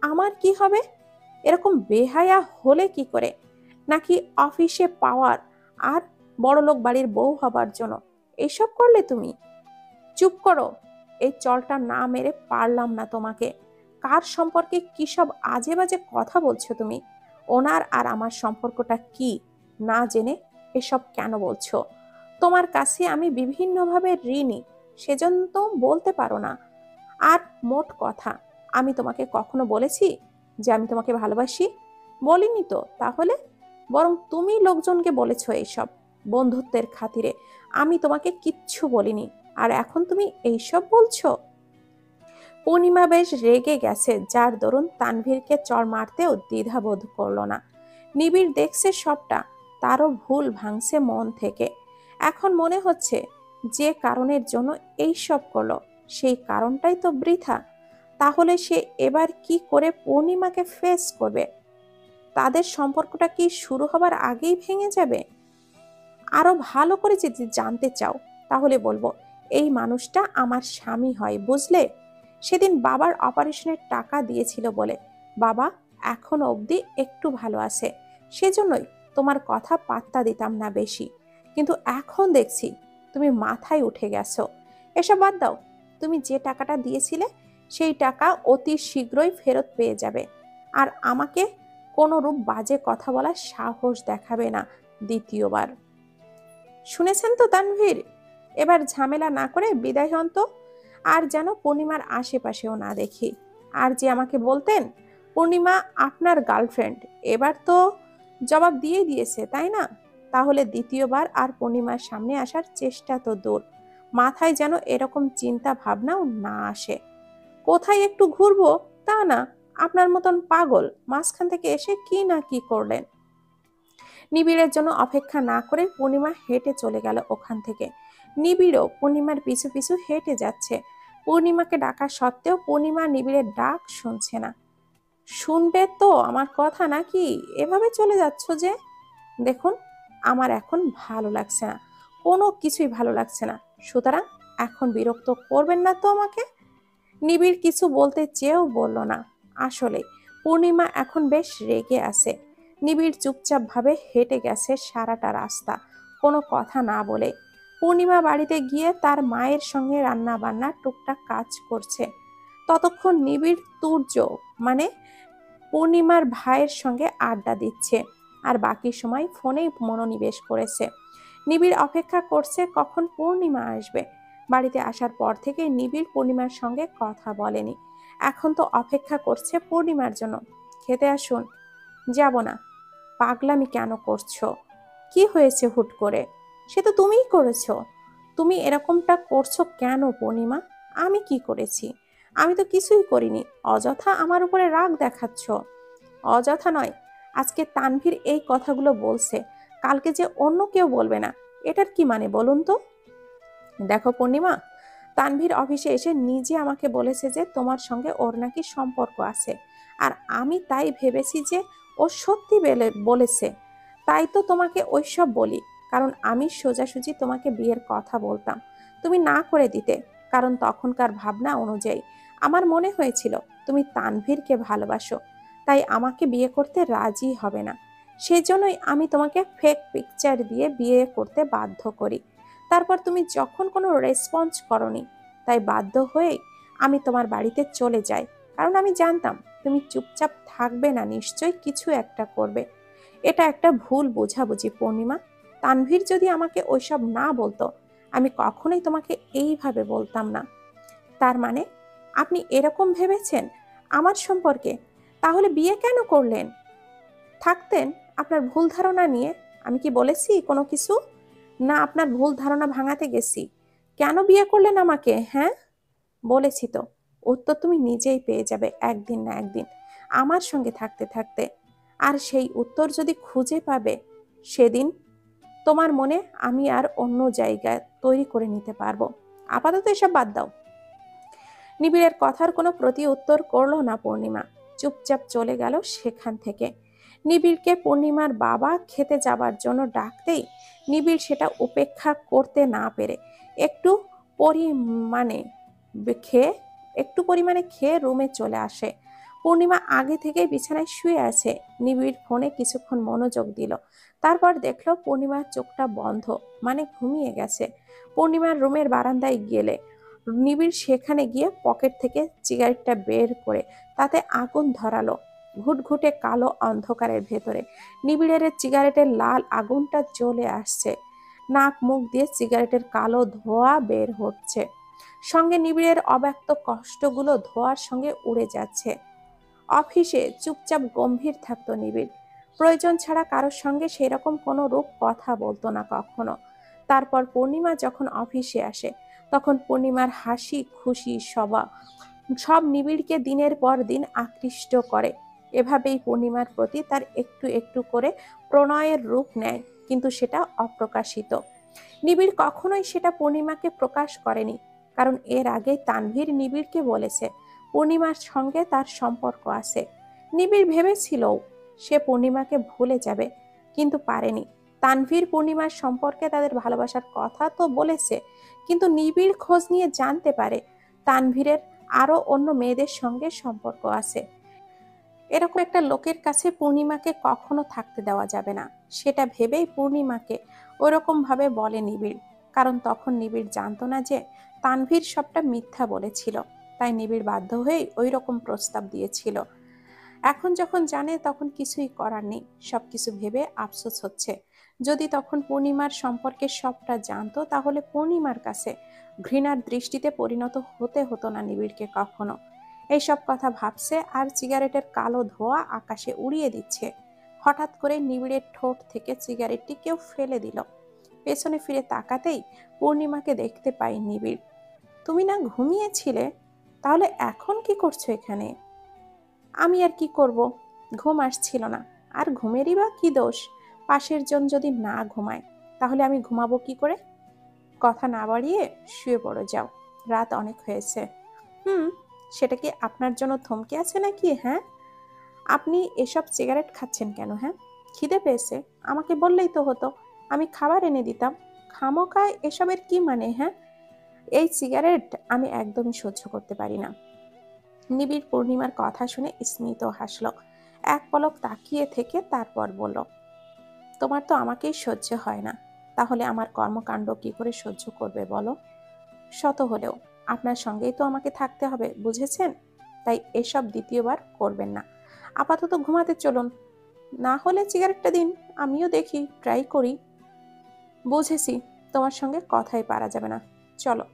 আমার কি হবে? এরকম বেহায়া হলে কি করে? নাকি অফিসে পাওয়ার আর বড়লোক বাড়ির বউ হবার জন্য এসব করলে তুমি? চুপ করো। এই চলটা না মেরে পারলাম না তোমাকে। কার সম্পর্কে কি সব আজে বাজে কথা বলছো তুমি? ওনার আর আমার সম্পর্কটা কি না জেনে এসব কেন বলছো? তোমার কাছে আমি বিভিন্নভাবে ঋণী, সেজন্য তো বলতে পারো না। আর মোট কথা, আমি তোমাকে কখনো বলেছি যে আমি তোমাকে ভালোবাসি? বলিনি তো। তাহলে বরং তুমি লোকজনকে বলেছো এইসব বন্ধুত্বের খাতিরে। আমি তোমাকে কিচ্ছু বলিনি, আর এখন তুমি এইসব বলছো? পূর্ণিমা বেশ রেগে গেছে, যার দরুন তানভীরকে চড় মারতেও দ্বিধাবোধ করলো না। নিবিড় দেখছে সবটা, তারও ভুল ভাঙছে মন থেকে। এখন মনে হচ্ছে যে কারণের জন্য এই সব করলো সেই কারণটাই তো বৃথা। তাহলে সে এবার কি করে পূর্ণিমাকে ফেস করবে? তাদের সম্পর্কটা কি শুরু হবার আগেই ভেঙে যাবে? আরো ভালো করে যদি জানতে চাও তাহলে বলবো, এই মানুষটা আমার স্বামী হয়, বুঝলে? সেদিন বাবার অপারেশনের টাকা দিয়েছিল বলে বাবা এখনো অবধি একটু ভালো আছে, সেজন্যই তোমার কথা পাত্তা দিতাম না বেশি। কিন্তু এখন দেখছি তুমি মাথায় উঠে গেছো। এসব বাদ দাও, তুমি যে টাকাটা দিয়েছিলে সেই টাকা অতি শীঘ্রই ফেরত পেয়ে যাবে। আর আমাকে কোনো রূপ বাজে কথা বলার সাহস দেখাবে না দ্বিতীয়বার। শুনেছেন তো তানভীর? এবার ঝামেলা না করে বিদায় হন তো, আর যেন পূর্ণিমার আশেপাশেও না দেখি। আর যে আমাকে বলতেন পূর্ণিমা আপনার গার্লফ্রেন্ড, এবার তো জবাব দিয়ে দিয়েছে, তাই না? তাহলে দ্বিতীয়বার আর পূর্ণিমার সামনে আসার চেষ্টা তো দূর, মাথায় যেন এরকম চিন্তা ভাবনাও না আসে। কোথায় একটু ঘুরবো তা না, আপনার মতন পাগল মাঝখান থেকে এসে কি না কি করলেন। নিবিড়ের জন্য অপেক্ষা না করে পূর্ণিমা হেঁটে চলে গেল ওখান থেকে। নিবিড়ও পূর্ণিমার পিছু পিছু হেঁটে যাচ্ছে। পূর্ণিমাকে ডাকা সত্ত্বেও পূর্ণিমা নিবিড়ের ডাক শুনছে না। শুনবে তো আমার কথা নাকি এভাবে চলে যাচ্ছ যে? দেখুন, আমার এখন ভালো লাগছে না, কোনো কিছুই ভালো লাগছে না, সুতরাং এখন বিরক্ত করবেন না তো আমাকে। নিবিড় কিছু বলতে চেয়েও বলল না। আসলে পূর্ণিমা এখন বেশ রেগে আছে। নিবিড় চুপচাপ ভাবে হেঁটে গেছে সারাটা রাস্তা, কোনো কথা না বলে। পূর্ণিমা বাড়িতে গিয়ে তার মায়ের সঙ্গে রান্না বান্না টুকটাক কাজ করছে। ততক্ষণ নিবিড় তুর্য মানে পূর্ণিমার ভাইয়ের সঙ্গে আড্ডা দিচ্ছে, আর বাকি সময় ফোনেই মনোনিবেশ করেছে। নিবিড় অপেক্ষা করছে কখন পূর্ণিমা আসবে। বাড়িতে আসার পর থেকে নিবিড় পূর্ণিমার সঙ্গে কথা বলেনি। এখন তো অপেক্ষা করছে পূর্ণিমার জন্য। খেতে আসুন। যাব না। পাগলামি কেন করছো? কি হয়েছে হুট করে? সে তো তুমিই করেছো। তুমি এরকমটা করছো কেন পূর্ণিমা? আমি কি করেছি? আমি তো কিছুই করিনি, অযথা আমার উপরে রাগ দেখাচ্ছ। অযথা নয়, আজকে তানভীর এই কথাগুলো বলছে, কালকে যে অন্য কেউ বলবে না, এটার কি মানে বলুন তো? দেখো পূর্ণিমা, তানভীর অফিসে এসে নিজে আমাকে বলেছে যে তোমার সঙ্গে ওর নাকি সম্পর্ক আছে। আর আমি তাই ভেবেছি যে ও সত্যি বলেছে, তাই তো তোমাকে ওইসব বলি। কারণ আমি সোজাসুজি তোমাকে বিয়ের কথা বলতাম, তুমি না করে দিতে। কারণ তখনকার ভাবনা অনুযায়ী আমার মনে হয়েছিল তুমি তানভীরকে ভালোবাসো, তাই আমাকে বিয়ে করতে রাজি হবে না। সেজন্যই আমি তোমাকে ফেক পিকচার দিয়ে বিয়ে করতে বাধ্য করি। তারপর তুমি যখন কোনো রেসপন্স করনি, তাই বাধ্য হয়েই আমি তোমার বাড়িতে চলে যাই। কারণ আমি জানতাম তুমি চুপচাপ থাকবে না, নিশ্চয়ই কিছু একটা করবে। এটা একটা ভুল বোঝাবুঝি পূর্ণিমা। তানভীর যদি আমাকে ওইসব না বলতো, আমি কখনোই তোমাকে এইভাবে বলতাম না। তার মানে আপনি এরকম ভেবেছেন আমার সম্পর্কে? তাহলে বিয়ে কেন করলেন? থাকতেন আপনার ভুল ধারণা নিয়ে। আমি কি বলেছি কোনো কিছু? না আপনার ভুল ধারণা ভাঙাতে গেছি। কেন বিয়ে করলেন আমাকে, হ্যাঁ? বলেছি তো, উত্তর তুমি নিজেই পেয়ে যাবে একদিন না একদিন, আমার সঙ্গে থাকতে থাকতে। আর সেই উত্তর যদি খুঁজে পাবে, সেদিন তোমার মনে আমি আর অন্য জায়গা তৈরি করে নিতে পারবো। আপাতত এসব বাদ দাও। নিবিড়ের কথার কোনো প্রতি উত্তর করলো না পূর্ণিমা, চুপচাপ চলে গেল সেখান থেকে। নিবিড়কে পূর্ণিমার বাবা খেতে যাবার জন্য ডাকতেই নিবিড় সেটা উপেক্ষা করতে না পেরে একটু পরিমাণে খেয়ে একটু পরিমাণে রুমে চলে আসে। পূর্ণিমা আগে থেকে বিছানায় শুয়ে আছে। নিবিড় ফোনে কিছুক্ষণ মনোযোগ দিল, তারপর দেখলো পূর্ণিমার চোখটা বন্ধ, মানে ঘুমিয়ে গেছে। পূর্ণিমার রুমের বারান্দায় গেলে নিবিড় সেখানে গিয়ে পকেট থেকে সিগারেটটা বের করে তাতে আগুন ধরালো। ঘুটঘুটে কালো অন্ধকারের ভেতরে নিবিড়ের সিগারেটের লাল আগুনটা জ্বলে আসছে। নাক মুখ দিয়ে সিগারেটের কালো ধোঁয়া বের হচ্ছে, সঙ্গে নিবিড়ের অব্যক্ত কষ্টগুলো ধোঁয়ার সঙ্গে উড়ে যাচ্ছে। অফিসে চুপচাপ গম্ভীর থাকতো নিবিড়, প্রয়োজন ছাড়া কারোর সঙ্গে সেরকম কোনো রূপ কথা বলতো না কখনো। তারপর পূর্ণিমা যখন অফিসে আসে, তখন পূর্ণিমার হাসি খুশি স্বভাব সব নিবিড়কে দিনের পর দিন আকৃষ্ট করে। এভাবেই পূর্ণিমার প্রতি তার একটু একটু করে প্রণয়ের রূপ নেয়, কিন্তু সেটা অপ্রকাশিত। নিবিড় কখনোই সেটা পূর্ণিমাকে প্রকাশ করেনি, কারণ এর আগে তানভীর নিবিড়কে বলেছে পূর্ণিমার সঙ্গে তার সম্পর্ক আছে। নিবিড় ভেবেছিল সে পূর্ণিমাকে ভুলে যাবে, কিন্তু পারেনি। তানভীর পূর্ণিমার সম্পর্কে তাদের ভালোবাসার কথা তো বলেছে, কিন্তু নিবিড় খোঁজ নিয়ে জানতে পারে তানভীরের আরো অন্য মেয়েদের সঙ্গে সম্পর্ক আছে। এরকম একটা লোকের কাছে পূর্ণিমাকে কখনো থাকতে দেওয়া যাবে না, সেটা ভেবেই পূর্ণিমাকে ওরকম ভাবে বলে নিবিড়। কারণ তখন নিবিড় জানতো না যে তানভীর সবটা মিথ্যা বলেছিল, তাই নিবিড় বাধ্য হয়েই ওই রকম প্রস্তাব দিয়েছিল। এখন যখন জানে তখন কিছুই করার নেই, সবকিছু ভেবে আফসোস হচ্ছে। যদি তখন পূর্ণিমার সম্পর্কে সবটা জানতো তাহলে পূর্ণিমার কাছে ঘৃণার দৃষ্টিতে পরিণত হতে হতো না নিবিড়কে কখনো। এইসব কথা ভাবছে আর সিগারেটের কালো ধোঁয়া আকাশে উড়িয়ে দিচ্ছে। হঠাৎ করে নিবিড়ের ঠোঁট থেকে সিগারেটটি কেউ ফেলে দিল। পেছনে ফিরে তাকাতেই পূর্ণিমাকে দেখতে পাই নিবিড়। তুমি না ঘুমিয়েছিলে? তাহলে এখন কি করছো এখানে? আমি আর কি করব, ঘুম আসছিল না। আর ঘুমেরই বা কি দোষ? পাশের জন যদি না ঘুমায় তাহলে আমি ঘুমাবো কি করে? কথা না বাড়িয়ে শুয়ে পড়ো যাও, রাত অনেক হয়েছে। হুম, সেটা কি আপনার জন্য থমকে আছে নাকি? হ্যাঁ, আপনি এসব সিগারেট খাচ্ছেন কেন? হ্যাঁ, খিদে পেয়েছে? আমাকে বললেই তো হতো, আমি খাবার এনে দিতাম। খামোকায় এসবের কি মানে? হ্যাঁ, এই সিগারেট আমি একদমই সহ্য করতে পারি না। নিবিড় পূর্ণিমার কথা শুনে স্মিত হাসল, এক পলক তাকিয়ে থেকে তারপর বলল, তোমার তো আমাকেই সহ্য হয় না, তাহলে আমার কর্মকাণ্ড কি করে সহ্য করবে বলো? শত হলেও আপনার সঙ্গেই তো আমাকে থাকতে হবে, বুঝেছেন? তাই এসব দ্বিতীয়বার করবেন না। আপাতত ঘুমাতে চলুন, না হলে সিগারেটটা দিন, আমিও দেখি, ট্রাই করি। বুঝেছি, তোমার সঙ্গে কথাই পারা যাবে না, চলো।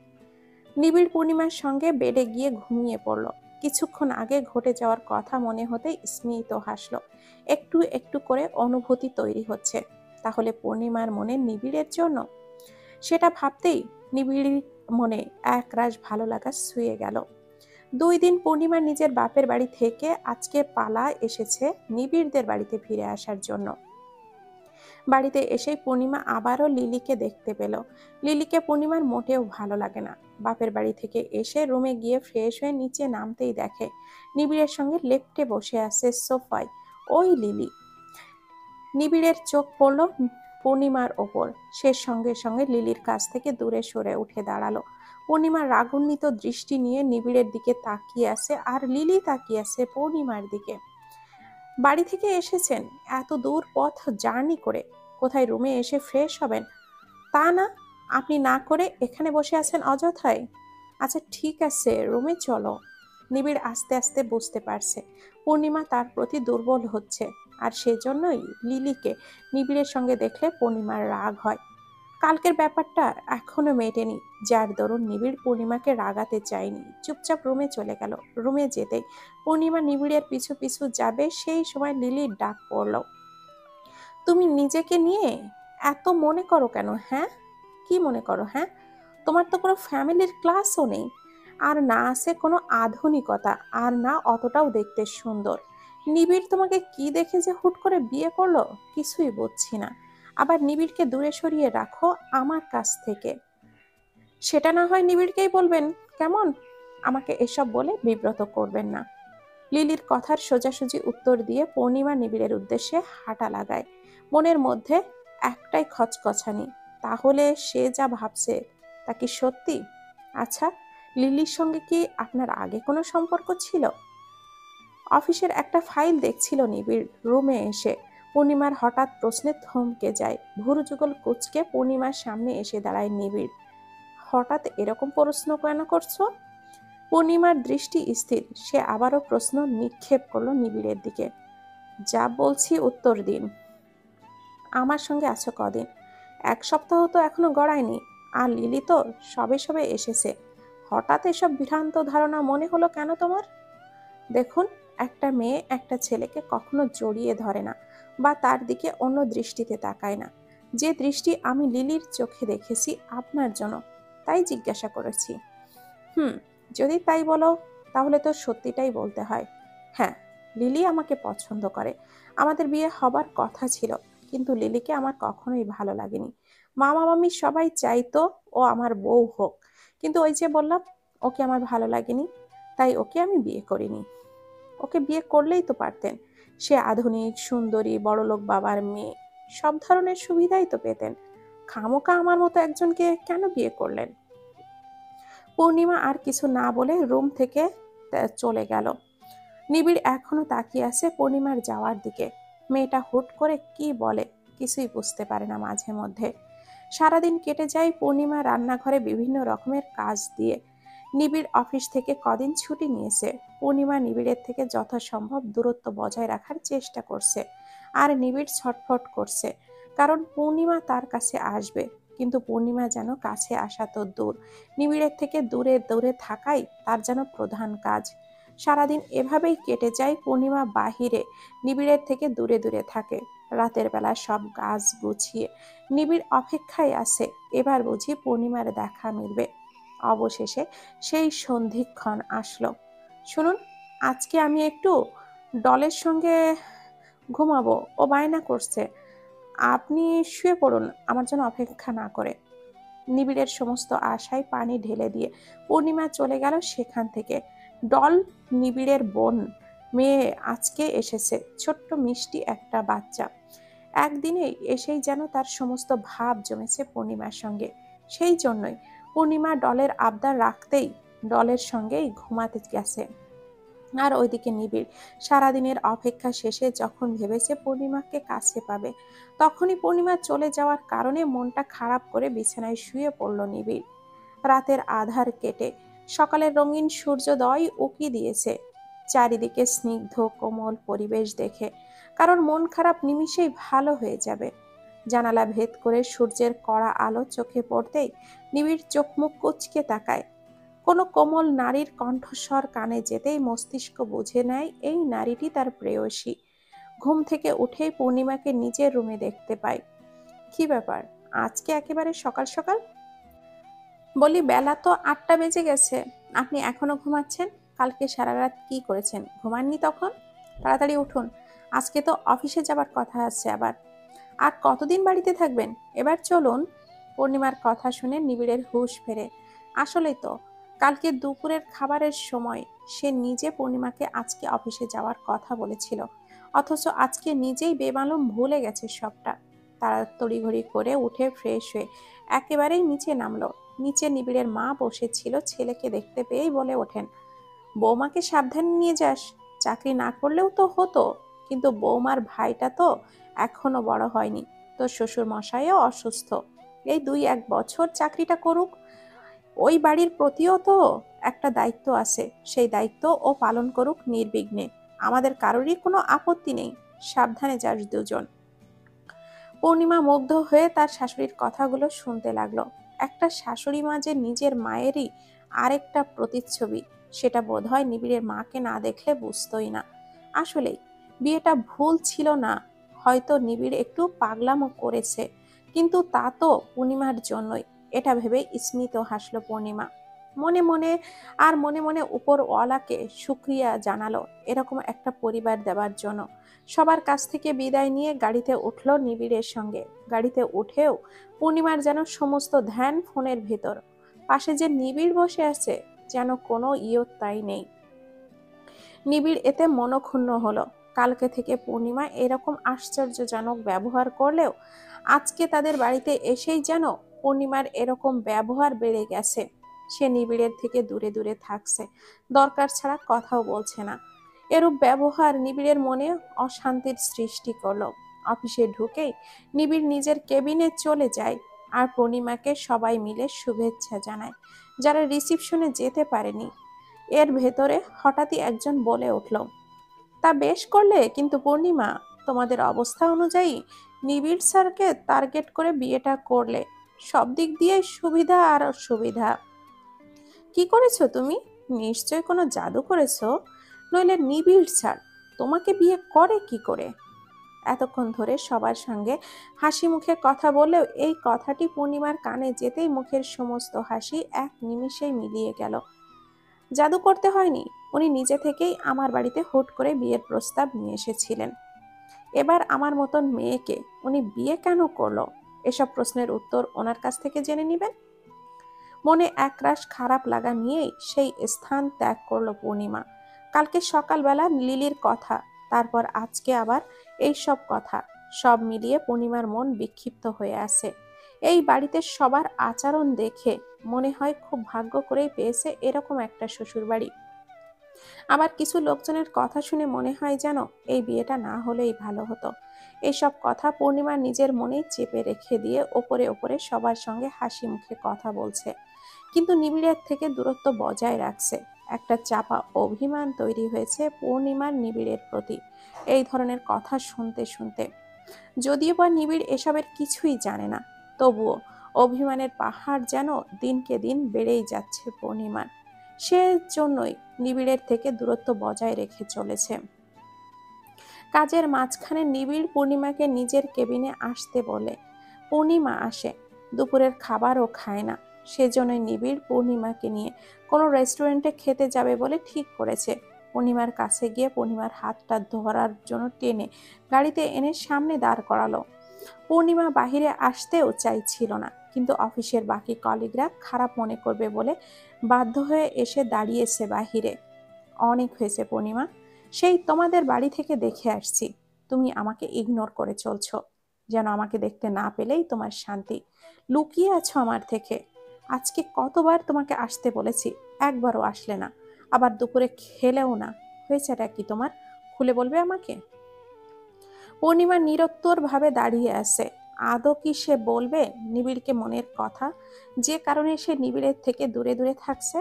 নিবিড় পূর্ণিমার সঙ্গে বেডে গিয়ে ঘুমিয়ে পড়ল। কিছুক্ষণ আগে ঘটে যাওয়ার কথা মনে হতেই স্মিত হাসল। একটু একটু করে অনুভূতি তৈরি হচ্ছে, তাহলে পূর্ণিমার মনে নিবিড়ের জন্য? সেটা ভাবতেই নিবিড় মনে একরাশ ভালো লাগা ছুঁয়ে গেল। 2 দিন পূর্ণিমা নিজের বাপের বাড়ি থেকে আজকে পালা এসেছে নিবিড়দের বাড়িতে ফিরে আসার জন্য। বাড়িতে এসেই পূর্ণিমা আবারও লিলিকে দেখতে পেল। লিলিকে পূর্ণিমার মোটেও ভালো লাগে না। বাপের বাড়ি থেকে এসে রুমে গিয়ে ফ্রেশ হয়ে নিচে নামতেই দেখে নিবিড়ের সঙ্গে লেপ্টে বসে আছে সোফায় ওই লিলি। নিবিড়ের চোখ পড়ল পূর্ণিমার ওপর। সে সঙ্গে সঙ্গে লিলির কাছ থেকে দূরে সরে উঠে দাঁড়ালো। পূর্ণিমার রাগান্বিত দৃষ্টি নিয়ে নিবিড়ের দিকে তাকিয়ে আছে, আর লিলি তাকিয়ে আছে পূর্ণিমার দিকে। বাড়ি থেকে এসেছেন এত দূর পথ জার্নি করে, কোথায় রুমে এসে ফ্রেশ হবেন তা না, আপনি না করে এখানে বসে আছেন অযথায়। আচ্ছা ঠিক আছে, রুমে চলো। নিবিড় আস্তে আস্তে বুঝতে পারছে পূর্ণিমা তার প্রতি দুর্বল হচ্ছে, আর সেজন্যই লিলিকে নিবিড়ের সঙ্গে দেখলে পূর্ণিমার রাগ হয়। কালকের ব্যাপারটা এখনো মেটেনি, যার দরুন নিবিড় পূর্ণিমাকে রাগাতে চায়নি। চুপচাপ রুমে চলে গেল। রুমে যেতেই পূর্ণিমা নিবিড়ের পিছু পিছু যাবে, সেই সময় লিলির ডাক পড়ল, তুমি নিজেকে নিয়ে এত মনে করো কেন? হ্যাঁ, কি মনে করো? হ্যাঁ, তোমার তো কোনো ফ্যামিলির ক্লাসও নেই, আর না আছে কোনো আধুনিকতা, আর না অতটাও দেখতে সুন্দর। নিবিড় তোমাকে কি দেখে যে হুট করে বিয়ে করলো কিছুই বুঝছি না। আবার নিবিড়কে দূরে সরিয়ে রাখো আমার কাছ থেকে, সেটা না হয় নিবিড়কেই বলবেন, কেমন? আমাকে এসব বলে বিব্রত করবেন না। লিলির কথার সোজাসুজি উত্তর দিয়ে পূর্ণিমা নিবিড়ের উদ্দেশ্যে হাঁটা লাগায়। মনের মধ্যে একটাই খচখচানি, তাহলে সে যা ভাবছে তা কি সত্যি? আচ্ছা, লিলির সঙ্গে কি আপনার আগে কোনো সম্পর্ক ছিল? অফিসের একটা ফাইল দেখছিল নিবিড় রুমে এসে। পূর্ণিমার হঠাৎ প্রশ্নে থমকে যায়। ভুরু যুগল কুঁচকে পূর্ণিমার সামনে এসে দাঁড়ায় নিবিড়। হঠাৎ এরকম প্রশ্ন কেন করছো? পূর্ণিমার দৃষ্টি স্থির। সে আবারও প্রশ্ন নিক্ষেপ করলো নিবিড়ের দিকে। যা বলছি উত্তর দিন। আমার সঙ্গে আছো কদিন? 1 সপ্তাহ তো এখনো গড়ায়নি। আর লিলি তো সবে সবে এসেছে। হঠাৎ এসব ভ্রান্ত ধারণা মনে হলো কেন তোমার? দেখুন, একটা মেয়ে একটা ছেলেকে কখনো জড়িয়ে ধরে না, বা তার দিকে অন্য দৃষ্টিতে তাকায় না। যে দৃষ্টি আমি লিলির চোখে দেখেছি আপনার জন্য, তাই জিজ্ঞাসা করেছি। হুম, যদি তাই বলো তাহলে তো সত্যিটাই বলতে হয়। হ্যাঁ, লিলি আমাকে পছন্দ করে। আমাদের বিয়ে হবার কথা ছিল, কিন্তু লিলিকে আমার কখনোই ভালো লাগেনি। মামা মামি সবাই চাইতো ও আমার বউ হোক, কিন্তু ওই যে বললাম, ওকে আমার ভালো লাগেনি, তাই ওকে আমি বিয়ে করিনি। ওকে বিয়ে করলেই তো পারতেন। সে আধুনিক, সুন্দরী, বড়লোক বাবার মেয়ে, সব ধরনের সুবিধাই তো পেতেন। খামোকা আমার মতো একজনকে কেন বিয়ে করলেন? পূর্ণিমা আর কিছু না বলে রুম থেকে চলে গেল। নিবিড় এখনো তাকিয়ে আছে পূর্ণিমার যাওয়ার দিকে। মেয়েটা হুট করে কি বলে কিছুই বুঝতে পারে না মাঝে মধ্যে। সারাদিন কেটে যায় পূর্ণিমা রান্নাঘরে বিভিন্ন রকমের কাজ দিয়ে। নিবিড় অফিস থেকে কদিন ছুটি নিয়েছে। পূর্ণিমা নিবিড়ের থেকে যথাসম্ভব দূরত্ব বজায় রাখার চেষ্টা করছে, আর নিবিড় ছটফট করছে, কারণ পূর্ণিমা তার কাছে আসবে, কিন্তু পূর্ণিমা যেন কাছে আসা তো দূর, নিবিড়ের থেকে দূরে দূরে থাকাই তার যেন প্রধান কাজ। সারাদিন এভাবেই কেটে যায়। পূর্ণিমা বাহিরে, নিবিড়ের থেকে দূরে দূরে থাকে। রাতের বেলা সব কাজ গুছিয়ে নিবিড় অপেক্ষায় আছে, এবার বুঝি পূর্ণিমার দেখা মিলবে। অবশেষে সেই সন্ধিক্ষণ আসলো। শুনুন, আজকে আমি একটু ডলের সঙ্গে ঘুমাবো, ও বায়না করছে। আপনি শুয়ে পড়ুন আমার জন্য অপেক্ষা না করে। নিবিড়ের সমস্ত আশায় পানি ঢেলে দিয়ে পূর্ণিমা চলে গেল সেখান থেকে। ডল নিবিড়ের বোন মেয়ে আজকে এসেছে, ছোট্ট মিষ্টি একটা বাচ্চা। একদিনে এসেই যেন তার সমস্ত ভাব জমেছে পূর্ণিমার সঙ্গে। সেই জন্যই পূর্ণিমা ডলের আবদার রাখতেই ডলের সঙ্গেই ঘুমাতে গেছে। আর ওইদিকে নিবিড় সারাদিনের অপেক্ষা শেষে যখন ভেবেছে পূর্ণিমাকে কাছে পাবে, তখনই পূর্ণিমা চলে যাওয়ার কারণে মনটা খারাপ করে বিছানায় শুয়ে পড়ল নিবিড়। রাতের আধার কেটে সকালের রঙিন সূর্যোদয় উকি দিয়েছে চারিদিকে স্নিগ্ধ কোমল পরিবেশ দেখে, কারণ মন খারাপ নিমিষেই ভালো হয়ে যাবে। জানালা ভেদ করে সূর্যের কড়া আলো চোখে পড়তেই নিবিড় চোখ মুখ কুঁচকে তাকায়। কোনো কোমল নারীর কণ্ঠস্বর কানে যেতেই মস্তিষ্ক বুঝে নেয় এই নারীটি তার প্রেয়সী। ঘুম থেকে উঠেই পূর্ণিমাকে নিজের রুমে দেখতে পায়। কি ব্যাপার, আজকে একেবারে সকাল সকাল? বলি, বেলা তো 8টা বেজে গেছে, আপনি এখনো ঘুমাচ্ছেন? কালকে সারা রাত কি করেছেন, ঘুমাননি তখন? তাড়াতাড়ি উঠুন, আজকে তো অফিসে যাবার কথা আছে আবার। আর কতদিন বাড়িতে থাকবেন? এবার চলুন। পূর্ণিমার কথা শুনে নিবিড়ের হুঁশ ফেরে। আসলেই তো, কালকে দুপুরের খাবারের সময় সে নিজে পূর্ণিমাকে আজকে অফিসে যাওয়ার কথা বলেছিল, অথচ আজকে নিজেই বেমালুম ভুলে গেছে সবটা। তারা তড়িঘড়ি করে উঠে ফ্রেশ হয়ে একেবারেই নিচে নামলো। নিচে নিবিড়ের মা বসেছিল, ছেলেকে দেখতে পেয়েই বলে ওঠেন, বৌমাকে সাবধানে নিয়ে যাস। চাকরি না করলেও তো হতো, কিন্তু বৌমার ভাইটা তো এখনো বড় হয়নি, তোর শ্বশুর মশাইও অসুস্থ, এই 2-1 বছর চাকরিটা করুক। ওই বাড়ির প্রতিও তো একটা দায়িত্ব আছে, সেই দায়িত্ব ও পালন করুক নির্বিঘ্নে। আমাদের কারোরই কোনো আপত্তি নেই, সাবধানে যাস দুজন। পূর্ণিমা মুগ্ধ হয়ে তার শাশুড়ির কথাগুলো শুনতে লাগলো। একটা শাশুড়ি মা যে নিজের মায়েরই আরেকটা প্রতিচ্ছবি, সেটা বোধহয় নিবিড়ের মাকে না দেখলে বুঝতোই না। আসলেই বিয়েটা ভুল ছিল না, হয়তো নিবিড় একটু পাগলামো করেছে, কিন্তু তা তো পূর্ণিমার জন্যই। এটা ভেবে স্মিত হাসলো পূর্ণিমা। মনে মনে মনে মনে উপরওয়ালাকে শুক্রিয়া জানালো এরকম একটা পরিবার দেওয়ার জন্য। সবার কাছ থেকে বিদায় নিয়ে গাড়িতে উঠল নিবিড়ের সঙ্গে। গাড়িতে উঠেও পূর্ণিমার যেন সমস্ত ধ্যান ফোনের ভেতর। পাশে যে নিবিড় বসে আছে, যেন কোনো ইয়ত্তাই নেই। নিবিড় এতে মনক্ষুণ্ণ হলো। কালকে থেকে পূর্ণিমা এরকম আশ্চর্যজনক ব্যবহার করলেও আজকে তাদের বাড়িতে এসেই যেন পূর্ণিমার এরকম ব্যবহার বেড়ে গেছে। সে নিবিড়ের থেকে দূরে দূরে থাকছে, দরকার ছাড়া কথাও বলছে না। এরূপ ব্যবহার নিবিড়ের মনে অশান্তির সৃষ্টি করলো। অফিসে ঢুকেই নিবিড় নিজের কেবিনে চলে যায়, আর পূর্ণিমাকে সবাই মিলে শুভেচ্ছা জানায়, যারা রিসিপশনে যেতে পারেনি। এর ভেতরে হঠাৎই একজন বলে উঠল, তা বেশ করলে কিন্তু পূর্ণিমা, তোমাদের অবস্থা অনুযায়ী নিবিড় স্যারকে টার্গেট করে বিয়েটা করলে, সব দিক দিয়ে সুবিধা আর সুবিধা। কি করেছো তুমি? নিশ্চয় কোনো জাদু করেছো, নইলে নিবিড় স্যার তোমাকে বিয়ে করে কি করে? এতক্ষণ ধরে সবার সঙ্গে হাসি মুখে কথা বললেও এই কথাটি পূর্ণিমার কানে যেতেই মুখের সমস্ত হাসি এক নিমিষেই মিলিয়ে গেল। জাদু করতে হয়নি, উনি নিজে থেকেই আমার বাড়িতে হুট করে বিয়ের প্রস্তাব নিয়ে এসেছিলেন। এবার আমার মতন মেয়েকে উনি বিয়ে কেন করলো, এসব প্রশ্নের উত্তর ওনার কাছ থেকে জেনে নেবেন। মনে একরাশ খারাপ লাগা নিয়েই সেই স্থান ত্যাগ করলো পূর্ণিমা। কালকে সকালবেলা লিলির কথা, তারপর আজকে আবার এই সব কথা, সব মিলিয়ে পূর্ণিমার মন বিক্ষিপ্ত হয়ে আছে। এই বাড়িতে সবার আচরণ দেখে মনে হয় খুব ভাগ্য করেই পেয়েছে এরকম একটা শ্বশুর বাড়ি। আবার কিছু লোকজনের কথা শুনে মনে হয় যেন এই বিয়েটা না হলেই ভালো হতো। এইসব কথা পূর্ণিমা নিজের মনেই চেপে রেখে দিয়ে ওপরে ওপরে সবার সঙ্গে হাসি মুখে কথা বলছে, কিন্তু নিবিড়ের থেকে দূরত্ব বজায় রাখছে। একটা চাপা অভিমান তৈরি হয়েছে পূর্ণিমার নিবিড়ের প্রতি এই ধরনের কথা শুনতে শুনতে। যদিও বা নিবিড় এসবের কিছুই জানে না, তবুও অভিমানের পাহাড় যেন দিনকে দিন বেড়েই যাচ্ছে পূর্ণিমার। সে জন্যই নিবিড়ের থেকে দূরত্ব বজায় রেখে চলেছে। কাজের মাঝখানে নিবিড় পূর্ণিমাকে নিজের কেবিনে আসতে বলে। পূর্ণিমা আসে, দুপুরের খাবারও খায় না। সেজন্যই নিবিড় পূর্ণিমাকে নিয়ে কোনো রেস্টুরেন্টে খেতে যাবে বলে ঠিক করেছে। পূর্ণিমার কাছে গিয়ে পূর্ণিমার হাতটা ধরার জন্য টেনে গাড়িতে এনে সামনে দাঁড় করালো। পূর্ণিমা বাহিরে আসতেও চাইছিল না, কিন্তু অফিসের বাকি কলিগরা খারাপ মনে করবে বলে বাধ্য হয়ে এসে দাঁড়িয়েছে বাহিরে। অনেক হয়েছে পূর্ণিমা, সেই তোমাদের বাড়ি থেকে দেখে আসছি তুমি আমাকে ইগনোর করে চলছো, যেন আমাকে দেখতে না পেলেই তোমার শান্তি। লুকিয়ে আছো আমার থেকে। আজকে কতবার তোমাকে আসতে বলেছি, একবারও আসলে না। আবার দুপুরে খেলেও না। হয়েছেটা কি তোমার, খুলে বলবে আমাকে? পূর্ণিমা নিরুত্তর ভাবে দাঁড়িয়ে আছে। আদৌ কি সে বলবে নিবিড়কে মনের কথা, যে কারণে সে নিবিড়ের থেকে দূরে দূরে থাকছে?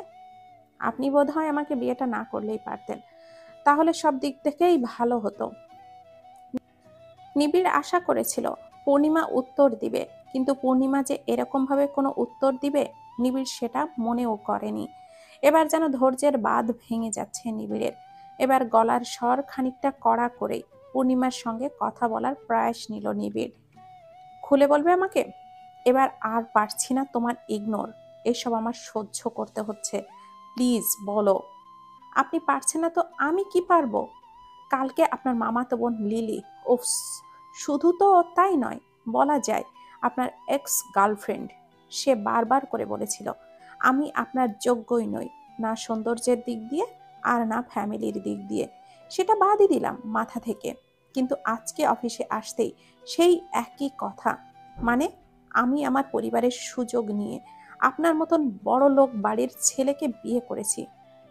আপনি বোধহয় আমাকে বিয়েটা না করলেই পারতেন, তাহলে সব দিক থেকেই ভালো হতো। নিবিড় আশা করেছিল পূর্ণিমা উত্তর দিবে, কিন্তু পূর্ণিমা যে এরকম ভাবে কোনো উত্তর দিবে নিবিড় সেটা মনেও করেনি। এবার যেন ধৈর্যের বাঁধ ভেঙে যাচ্ছে নিবিড়ের। এবার গলার স্বর খানিকটা কড়া করেই পূর্ণিমার সঙ্গে কথা বলার প্রয়াস নিল নিবিড়। খুলে বলবে আমাকে? এবার আর পারছি না তোমার ইগনোর, এসব আমার সহ্য করতে হচ্ছে। প্লিজ বলো। আপনি পারছেন না তো আমি কি পারবো? কালকে আপনার মামাতো বোন লিলি, উফস, শুধু তো তাই নয়, বলা যায় আপনার এক্স গার্লফ্রেন্ড, সে বারবার করে বলেছিল আমি আপনার যোগ্যই নই, না সৌন্দর্যের দিক দিয়ে আর না ফ্যামিলির দিক দিয়ে। সেটা বাদই দিলাম মাথা থেকে, কিন্তু আজকে অফিসে আসতেই সেই একই কথা। মানে আমি আমার পরিবারের সুযোগ নিয়ে আপনার মতন বড় লোক বাড়ির ছেলেকে বিয়ে করেছি,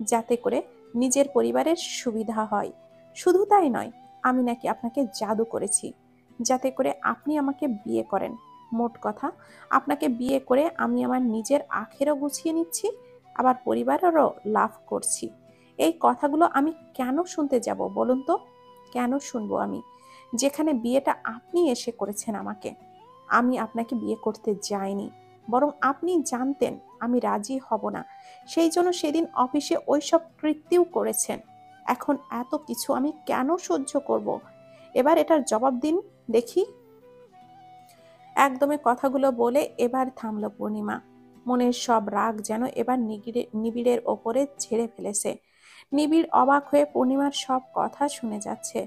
যাতে করে নিজের পরিবারের সুবিধা হয়। শুধু তাই নয়, আমি নাকি আপনাকে জাদু করেছি যাতে করে আপনি আমাকে বিয়ে করেন। মোট কথা, আপনাকে বিয়ে করে আমি আমার নিজের আখেরও গুছিয়ে নিচ্ছি, আবার পরিবারেরও লাভ করছি। এই কথাগুলো আমি কেন শুনতে যাব বলুন তো? কেন শুনবো আমি, যেখানে বিয়েটা আপনি এসে করেছেন আমাকে? আমি আপনাকে বিয়ে করতে যাইনি, বরং আপনি জানতেন আমি রাজি হব না, সেই জন্য সেদিন অফিসে ওইসব কৃত্যও করেছেন। এখন এত কিছু আমি কেন সহ্য করব? এবার এটার জবাব দিন দেখি। একদমে কথাগুলো বলে এবার থামলো পূর্ণিমা। মনের সব রাগ যেন এবার নিবিড়ের ওপরে ঝেড়ে ফেলেছে। নিবিড় অবাক হয়ে পূর্ণিমার সব কথা শুনে যাচ্ছে।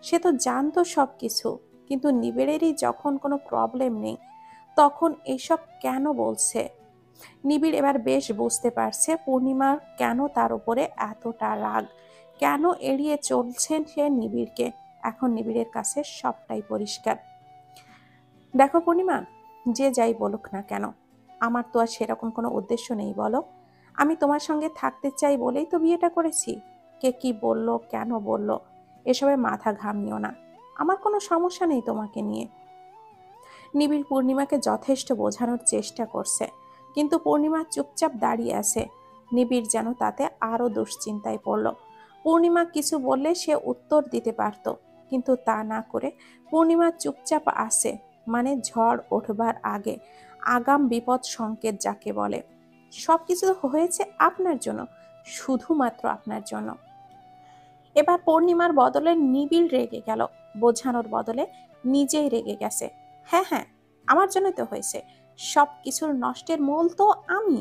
সে তো জানতো সব কিছু, কিন্তু নিবিড়েরই যখন কোনো প্রবলেম নেই তখন এসব কেন বলছে। নিবিড় এবার বেশ বুঝতে পারছে পূর্ণিমার কেন তার উপরে এতটা রাগ, কেন এড়িয়ে চলছেন সে নিবিড়কে। এখন নিবিড়ের কাছে সবটাই পরিষ্কার। দেখো পূর্ণিমা, যে যাই বলুক না কেন, আমার তো আর সেরকম কোনো উদ্দেশ্য নেই বলো। আমি তোমার সঙ্গে থাকতে চাই বলেই তো বিয়েটা করেছি। কে কি বলল, কেন বলল, এসবে মাথা ঘামিও না। আমার কোনো সমস্যা নেই তোমাকে নিয়ে। নিবিড় পূর্ণিমাকে যথেষ্ট বোঝানোর চেষ্টা করছে, কিন্তু পূর্ণিমা চুপচাপ দাঁড়িয়ে আছে। নিবিড় যেন তাতে আরো দুশ্চিন্তায় পড়ল। পূর্ণিমা কিছু বললে সে উত্তর দিতে পারত, কিন্তু তা না করে পূর্ণিমা চুপচাপ আছে, মানে ঝড় ওঠবার আগে আগাম বিপদ সংকেত যাকে বলে। সবকিছু হয়েছে আপনার জন্য, শুধুমাত্র আপনার জন্য। এবার পূর্ণিমার বদলে নিবিড় রেগে গেল, বোঝানোর বদলে নিজেই রেগে গেছে। হ্যাঁ হ্যাঁ, আমার জন্য তো হয়েছে। সব কিছুর নষ্টের মূল তো আমি।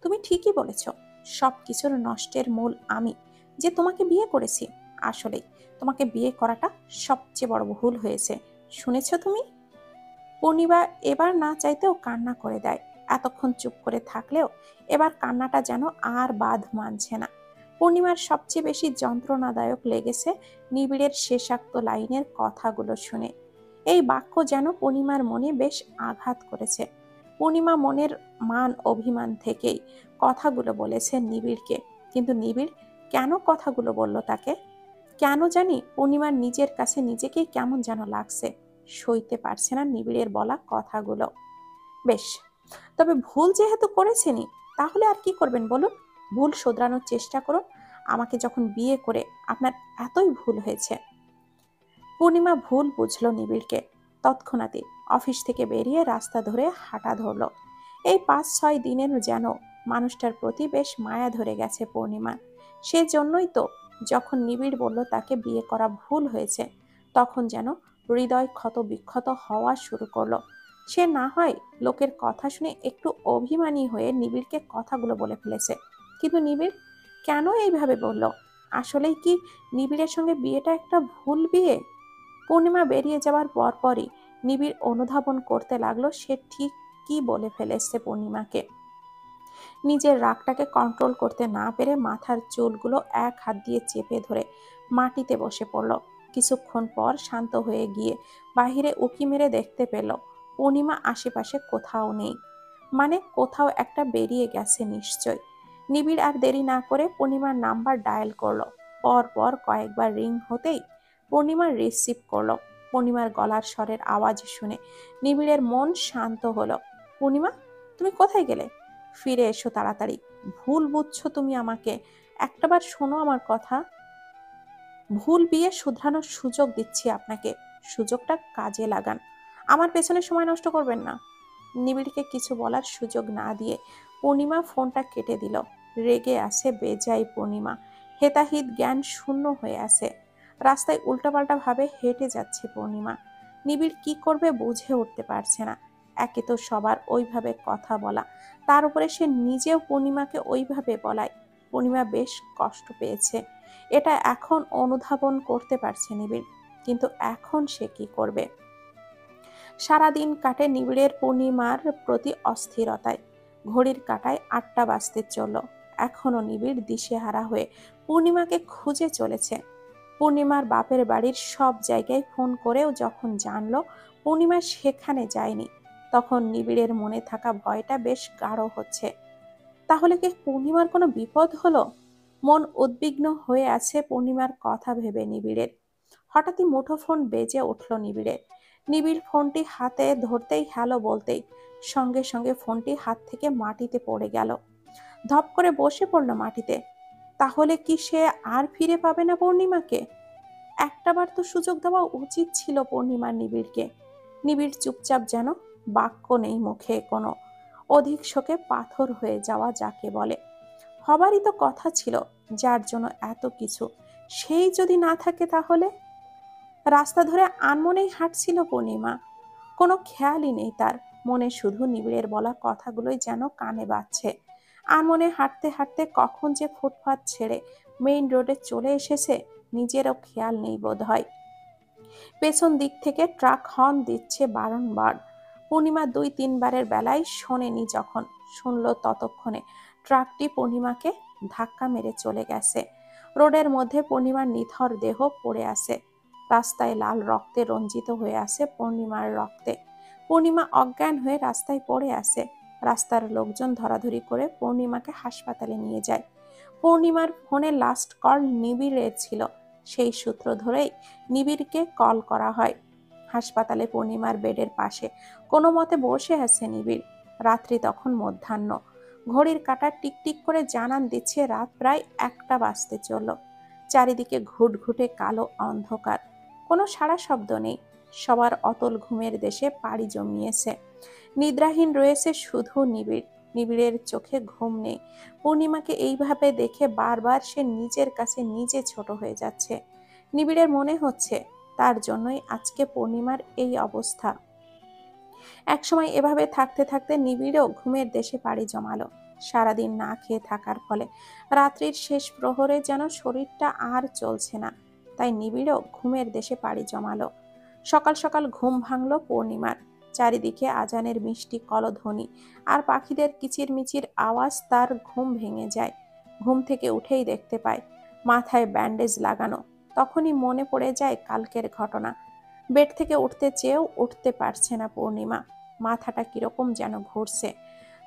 তুমি ঠিকই বলেছ, সব কিছুর নষ্টের মূল আমি। যে তোমাকে বিয়ে করেছি। আসলেই তোমাকে বিয়ে করাটা সবচেয়ে বড় ভুল হয়েছে। শুনেছো তুমি? পূর্ণিমা এবার না চাইতেও কান্না করে দেয়। এতক্ষণ চুপ করে থাকলেও এবার কান্নাটা যেন আর বাঁধ মানছে না। পূর্ণিমার সবচেয়ে বেশি যন্ত্রণাদায়ক লেগেছে নিবিড়ের শেষাক্ত লাইনের কথাগুলো শুনে। এই বাক্য যেন পূর্ণিমার মনে বেশ আঘাত করেছে। পূর্ণিমা মনের মান অভিমান থেকেই কথাগুলো বলেছে নিবিড়কে, কিন্তু নিবিড় কেন কথাগুলো বলল তাকে? কেন জানি পূর্ণিমার নিজের কাছে নিজেকেই কেমন যেন লাগছে। সইতে পারছে না নিবিড়ের বলা কথাগুলো। বেশ, তবে ভুল যেহেতু করেছেনই, তাহলে আর কি করবেন বলুন? ভুল শোধরানোর চেষ্টা করুন। আমাকে যখন বিয়ে করে আপনার এতই ভুল হয়েছে। পূর্ণিমা ভুল বুঝলো নিবিড়কে। তৎক্ষণাৎই অফিস থেকে বেরিয়ে রাস্তা ধরে হাঁটা ধরলো। এই 5-6 দিনের যেন মানুষটার প্রতি বেশ মায়া ধরে গেছে পূর্ণিমার। সেজন্যই তো যখন নিবিড় বলল তাকে বিয়ে করা ভুল হয়েছে, তখন যেন হৃদয় ক্ষত বিক্ষত হওয়া শুরু করলো। সে না হয় লোকের কথা শুনে একটু অভিমানী হয়ে নিবিড়কে কথাগুলো বলে ফেলেছে, কিন্তু নিবিড় কেন এইভাবে বলল? আসলেই কি নিবিড়ের সঙ্গে বিয়েটা একটা ভুল বিয়ে? পূর্ণিমা বেরিয়ে যাওয়ার পরপরই নিবিড় অনুধাবন করতে লাগলো সে ঠিক কি বলে ফেলেছে পূর্ণিমাকে। নিজের রাগটাকে কন্ট্রোল করতে না পেরে মাথার চুলগুলো এক হাত দিয়ে চেপে ধরে মাটিতে বসে পড়ল। কিছুক্ষণ পর শান্ত হয়ে গিয়ে বাহিরে উঁকি মেরে দেখতে পেল পূর্ণিমা আশেপাশে কোথাও নেই। মানে কোথাও একটা বেরিয়ে গেছে নিশ্চয়। নিবিড় আর দেরি না করে পূর্ণিমার নাম্বার ডায়াল করলো। পর পর কয়েকবার রিং হতেই পূর্ণিমা রিসিভ করলো। পূর্ণিমার গলার স্বরের আওয়াজ শুনে নিবিড়ের মন শান্ত হলো। পূর্ণিমা, তুমি কোথায় গেলে? ফিরে এসো তাড়াতাড়ি। ভুল বুঝছো তুমি আমাকে। একটাবার শোনো আমার কথা। ভুল বিয়ে শুধরানোর সুযোগ দিচ্ছি আপনাকে। সুযোগটা কাজে লাগান। আমার পেছনে সময় নষ্ট করবেন না। নিবিড়কে কিছু বলার সুযোগ না দিয়ে পূর্ণিমা ফোনটা কেটে দিল। রেগে আছে বেজায় পূর্ণিমা। হেতাহিত জ্ঞান শূন্য হয়ে আছে। রাস্তায় উল্টাপাল্টা ভাবে হেঁটে যাচ্ছে পূর্ণিমা। নিবিড় কি করবে বুঝে উঠতে পারছে না। একে তো সবার ওইভাবে কথা বলা, তার উপরে সে নিজেও পূর্ণিমাকে ওইভাবে বলায় পূর্ণিমা বেশ কষ্ট পেয়েছে। এটা এখন অনুধাবন করতে পারছে নিবিড়, কিন্তু এখন সে কি করবে? সারাদিন কাটে নিবিড়ের পূর্ণিমার প্রতি অস্থিরতায়। ঘড়ির কাঁটায় 8টা বাজতে চলল। এখনো নিবিড় দিশেহারা হয়ে পূর্ণিমাকে খুঁজে চলেছে। পূর্ণিমার বাপের বাড়ির সব জায়গায় ফোন করেও যখন জানলো পূর্ণিমা সেখানে যায়নি, তখন নিবিড়ের মনে থাকা ভয়টা বেশ গাঢ় হচ্ছে। তাহলে কি পূর্ণিমার কোনো বিপদ হলো? মন উদ্বিগ্ন হয়ে আছে পূর্ণিমার কথা ভেবে নিবিড়ের। হঠাৎই মুঠোফোন বেজে উঠল নিবিড়ের। নিবিড় ফোনটি হাতে ধরতেই হ্যালো বলতেই সঙ্গে সঙ্গে ফোনটি হাত থেকে মাটিতে পড়ে গেল। ধপ করে বসে পড়ল মাটিতে। তাহলে কি সে আর ফিরে পাবে না পূর্ণিমাকে? একটাবার তো সুযোগ দেওয়া উচিত ছিল পূর্ণিমার নিবিড়কে। নিবিড় চুপচাপ যেন, বাক্য নেই মুখে কোনো। অধিক শোকে পাথর হয়ে যাওয়া যাকে বলে। হবারই তো কথা ছিল, যার জন্য এত কিছু, সেই যদি না থাকে তাহলে? রাস্তা ধরে আনমনেই হাঁটছিল পূর্ণিমা। কোনো খেয়ালই নেই তার। মনে শুধু নিবিড়ের বলা কথাগুলোই যেন কানে বাজছে। আনমনে হাঁটতে হাঁটতে কখন যে ফুটপাত ছেড়ে মেইন রোডে চলে এসেছে নিজেরও খেয়াল নেই বোধ হয়। পেছন দিক থেকে ট্রাক হর্ন দিচ্ছে বারংবার। পূর্ণিমা 2-3 বারের বেলায় শোনেনি, যখন শুনল ততক্ষণে ট্রাকটি পূর্ণিমাকে ধাক্কা মেরে চলে গেছে। রোডের মধ্যে পূর্ণিমার নিথর দেহ পড়ে আছে। রাস্তায় লাল রক্তে রঞ্জিত হয়ে আছে পূর্ণিমার রক্তে। পূর্ণিমা অজ্ঞান হয়ে রাস্তায় পড়ে আছে। রাস্তার লোকজন ধরাধরি করে পূর্ণিমাকে হাসপাতালে নিয়ে যায়। পূর্ণিমার ফোনে লাস্ট কল নিবিড়ের ছিল। সেই সূত্র ধরেই নিবিড়কে কল করা হয়। হাসপাতালে পূর্ণিমার বেডের পাশে কোনো মতে বসে আছে নিবিড়। রাত্রি তখন মধ্যাহ্ন। ঘড়ির কাঁটা টিকটিক করে জানান দিচ্ছে রাত প্রায় 1টা বাজতে চলল। চারিদিকে ঘুটঘুটে কালো অন্ধকার। কোনো সাড়া শব্দ নেই। সবার অতল ঘুমের দেশে পাড়ি জমিয়েছে। নিদ্রাহীন রয়েছে শুধু নিবিড়। নিবিড়ের চোখে ঘুম নেই। পূর্ণিমাকে এইভাবে দেখে বারবার সে নিজের কাছে নিজে ছোট হয়ে যাচ্ছে। নিবিড়ের মনে হচ্ছে তার জন্যই আজকে পূর্ণিমার এই অবস্থা। একসময় এভাবে থাকতে থাকতে নিবিড়ও ঘুমের দেশে পাড়ি জমালো। সারাদিন না খেয়ে থাকার ফলে রাত্রির শেষ প্রহরে যেন শরীরটা আর চলছে না। তাই নিবিড়ও ঘুমের দেশে পাড়ি জমালো। সকাল সকাল ঘুম ভাঙল পূর্ণিমার। চারিদিকে আজানের মিষ্টি কলধ্বনি আর পাখিদের কিচিরমিচির আওয়াজ তার ঘুম ভেঙে যায়। ঘুম থেকে উঠেই দেখতে পায় মাথায় ব্যান্ডেজ লাগানো। তখনই মনে পড়ে যায় কালকের ঘটনা। বেড থেকে উঠতে চেয়েও উঠতে পারছে না পূর্ণিমা। মাথাটা কিরকম যেন ঘুরছে।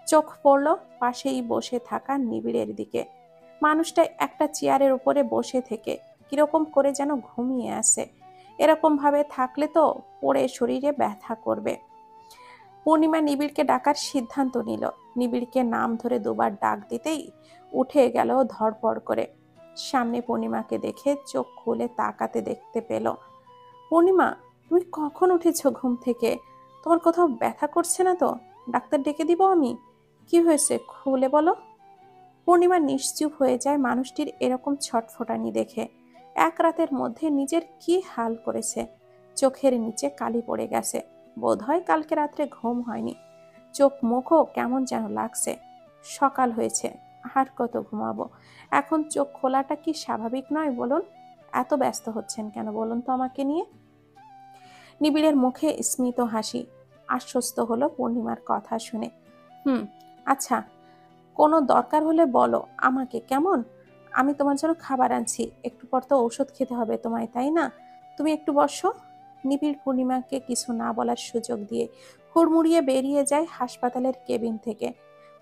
চোখ পড়ল পাশেই বসে থাকা নিবিড়ের দিকে। মানুষটা একটা চেয়ারের উপরে বসে থেকে কিরকম করে যেন ঘুমিয়ে আসে। এরকম ভাবে থাকলে তো পড়ে শরীরে ব্যথা করবে। পূর্ণিমা নিবিড়কে ডাকার সিদ্ধান্ত নিল। নিবিড়কে নাম ধরে দুবার ডাক দিতেই উঠে গেল ধড়পড় করে। সামনে পূর্ণিমাকে দেখে চোখ খুলে তাকাতে দেখতে পেল। পূর্ণিমা, তুমি কখন উঠেছো ঘুম থেকে? তোমার কোথাও ব্যথা করছে না তো? ডাক্তার ডেকে দিব আমি? কি হয়েছে খুলে বলো। পূর্ণিমা নিশ্চুপ হয়ে যায় মানুষটির এরকম ছটফটানি দেখে। এক রাতের মধ্যে নিজের কি হাল করেছে। চোখের নিচে কালি পড়ে গেছে। বোধহয় কালকে রাত্রে ঘুম হয়নি। চোখ মুখও কেমন যেন লাগছে। সকাল হয়েছে, আর কত ঘুমাবো। এখন চোখ খোলাটা কি স্বাভাবিক নয় বলুন? এত ব্যস্ত হচ্ছেন কেন বলুন তো আমাকে নিয়ে? নিবিড়ের মুখে স্মিত হাসি। আশ্বস্ত হলো পূর্ণিমার কথা শুনে। আচ্ছা, কোনো দরকার হলে বলো আমাকে, কেমন? আমি তোমার জন্য খাবার আনছি। একটু পর তো ঔষধ খেতে হবে তোমায়, তাই না? তুমি একটু বসো। নিবিড় পূর্ণিমাকে কিছু না বলার সুযোগ দিয়ে হুড়মুড়িয়ে বেরিয়ে যায় হাসপাতালের কেবিন থেকে।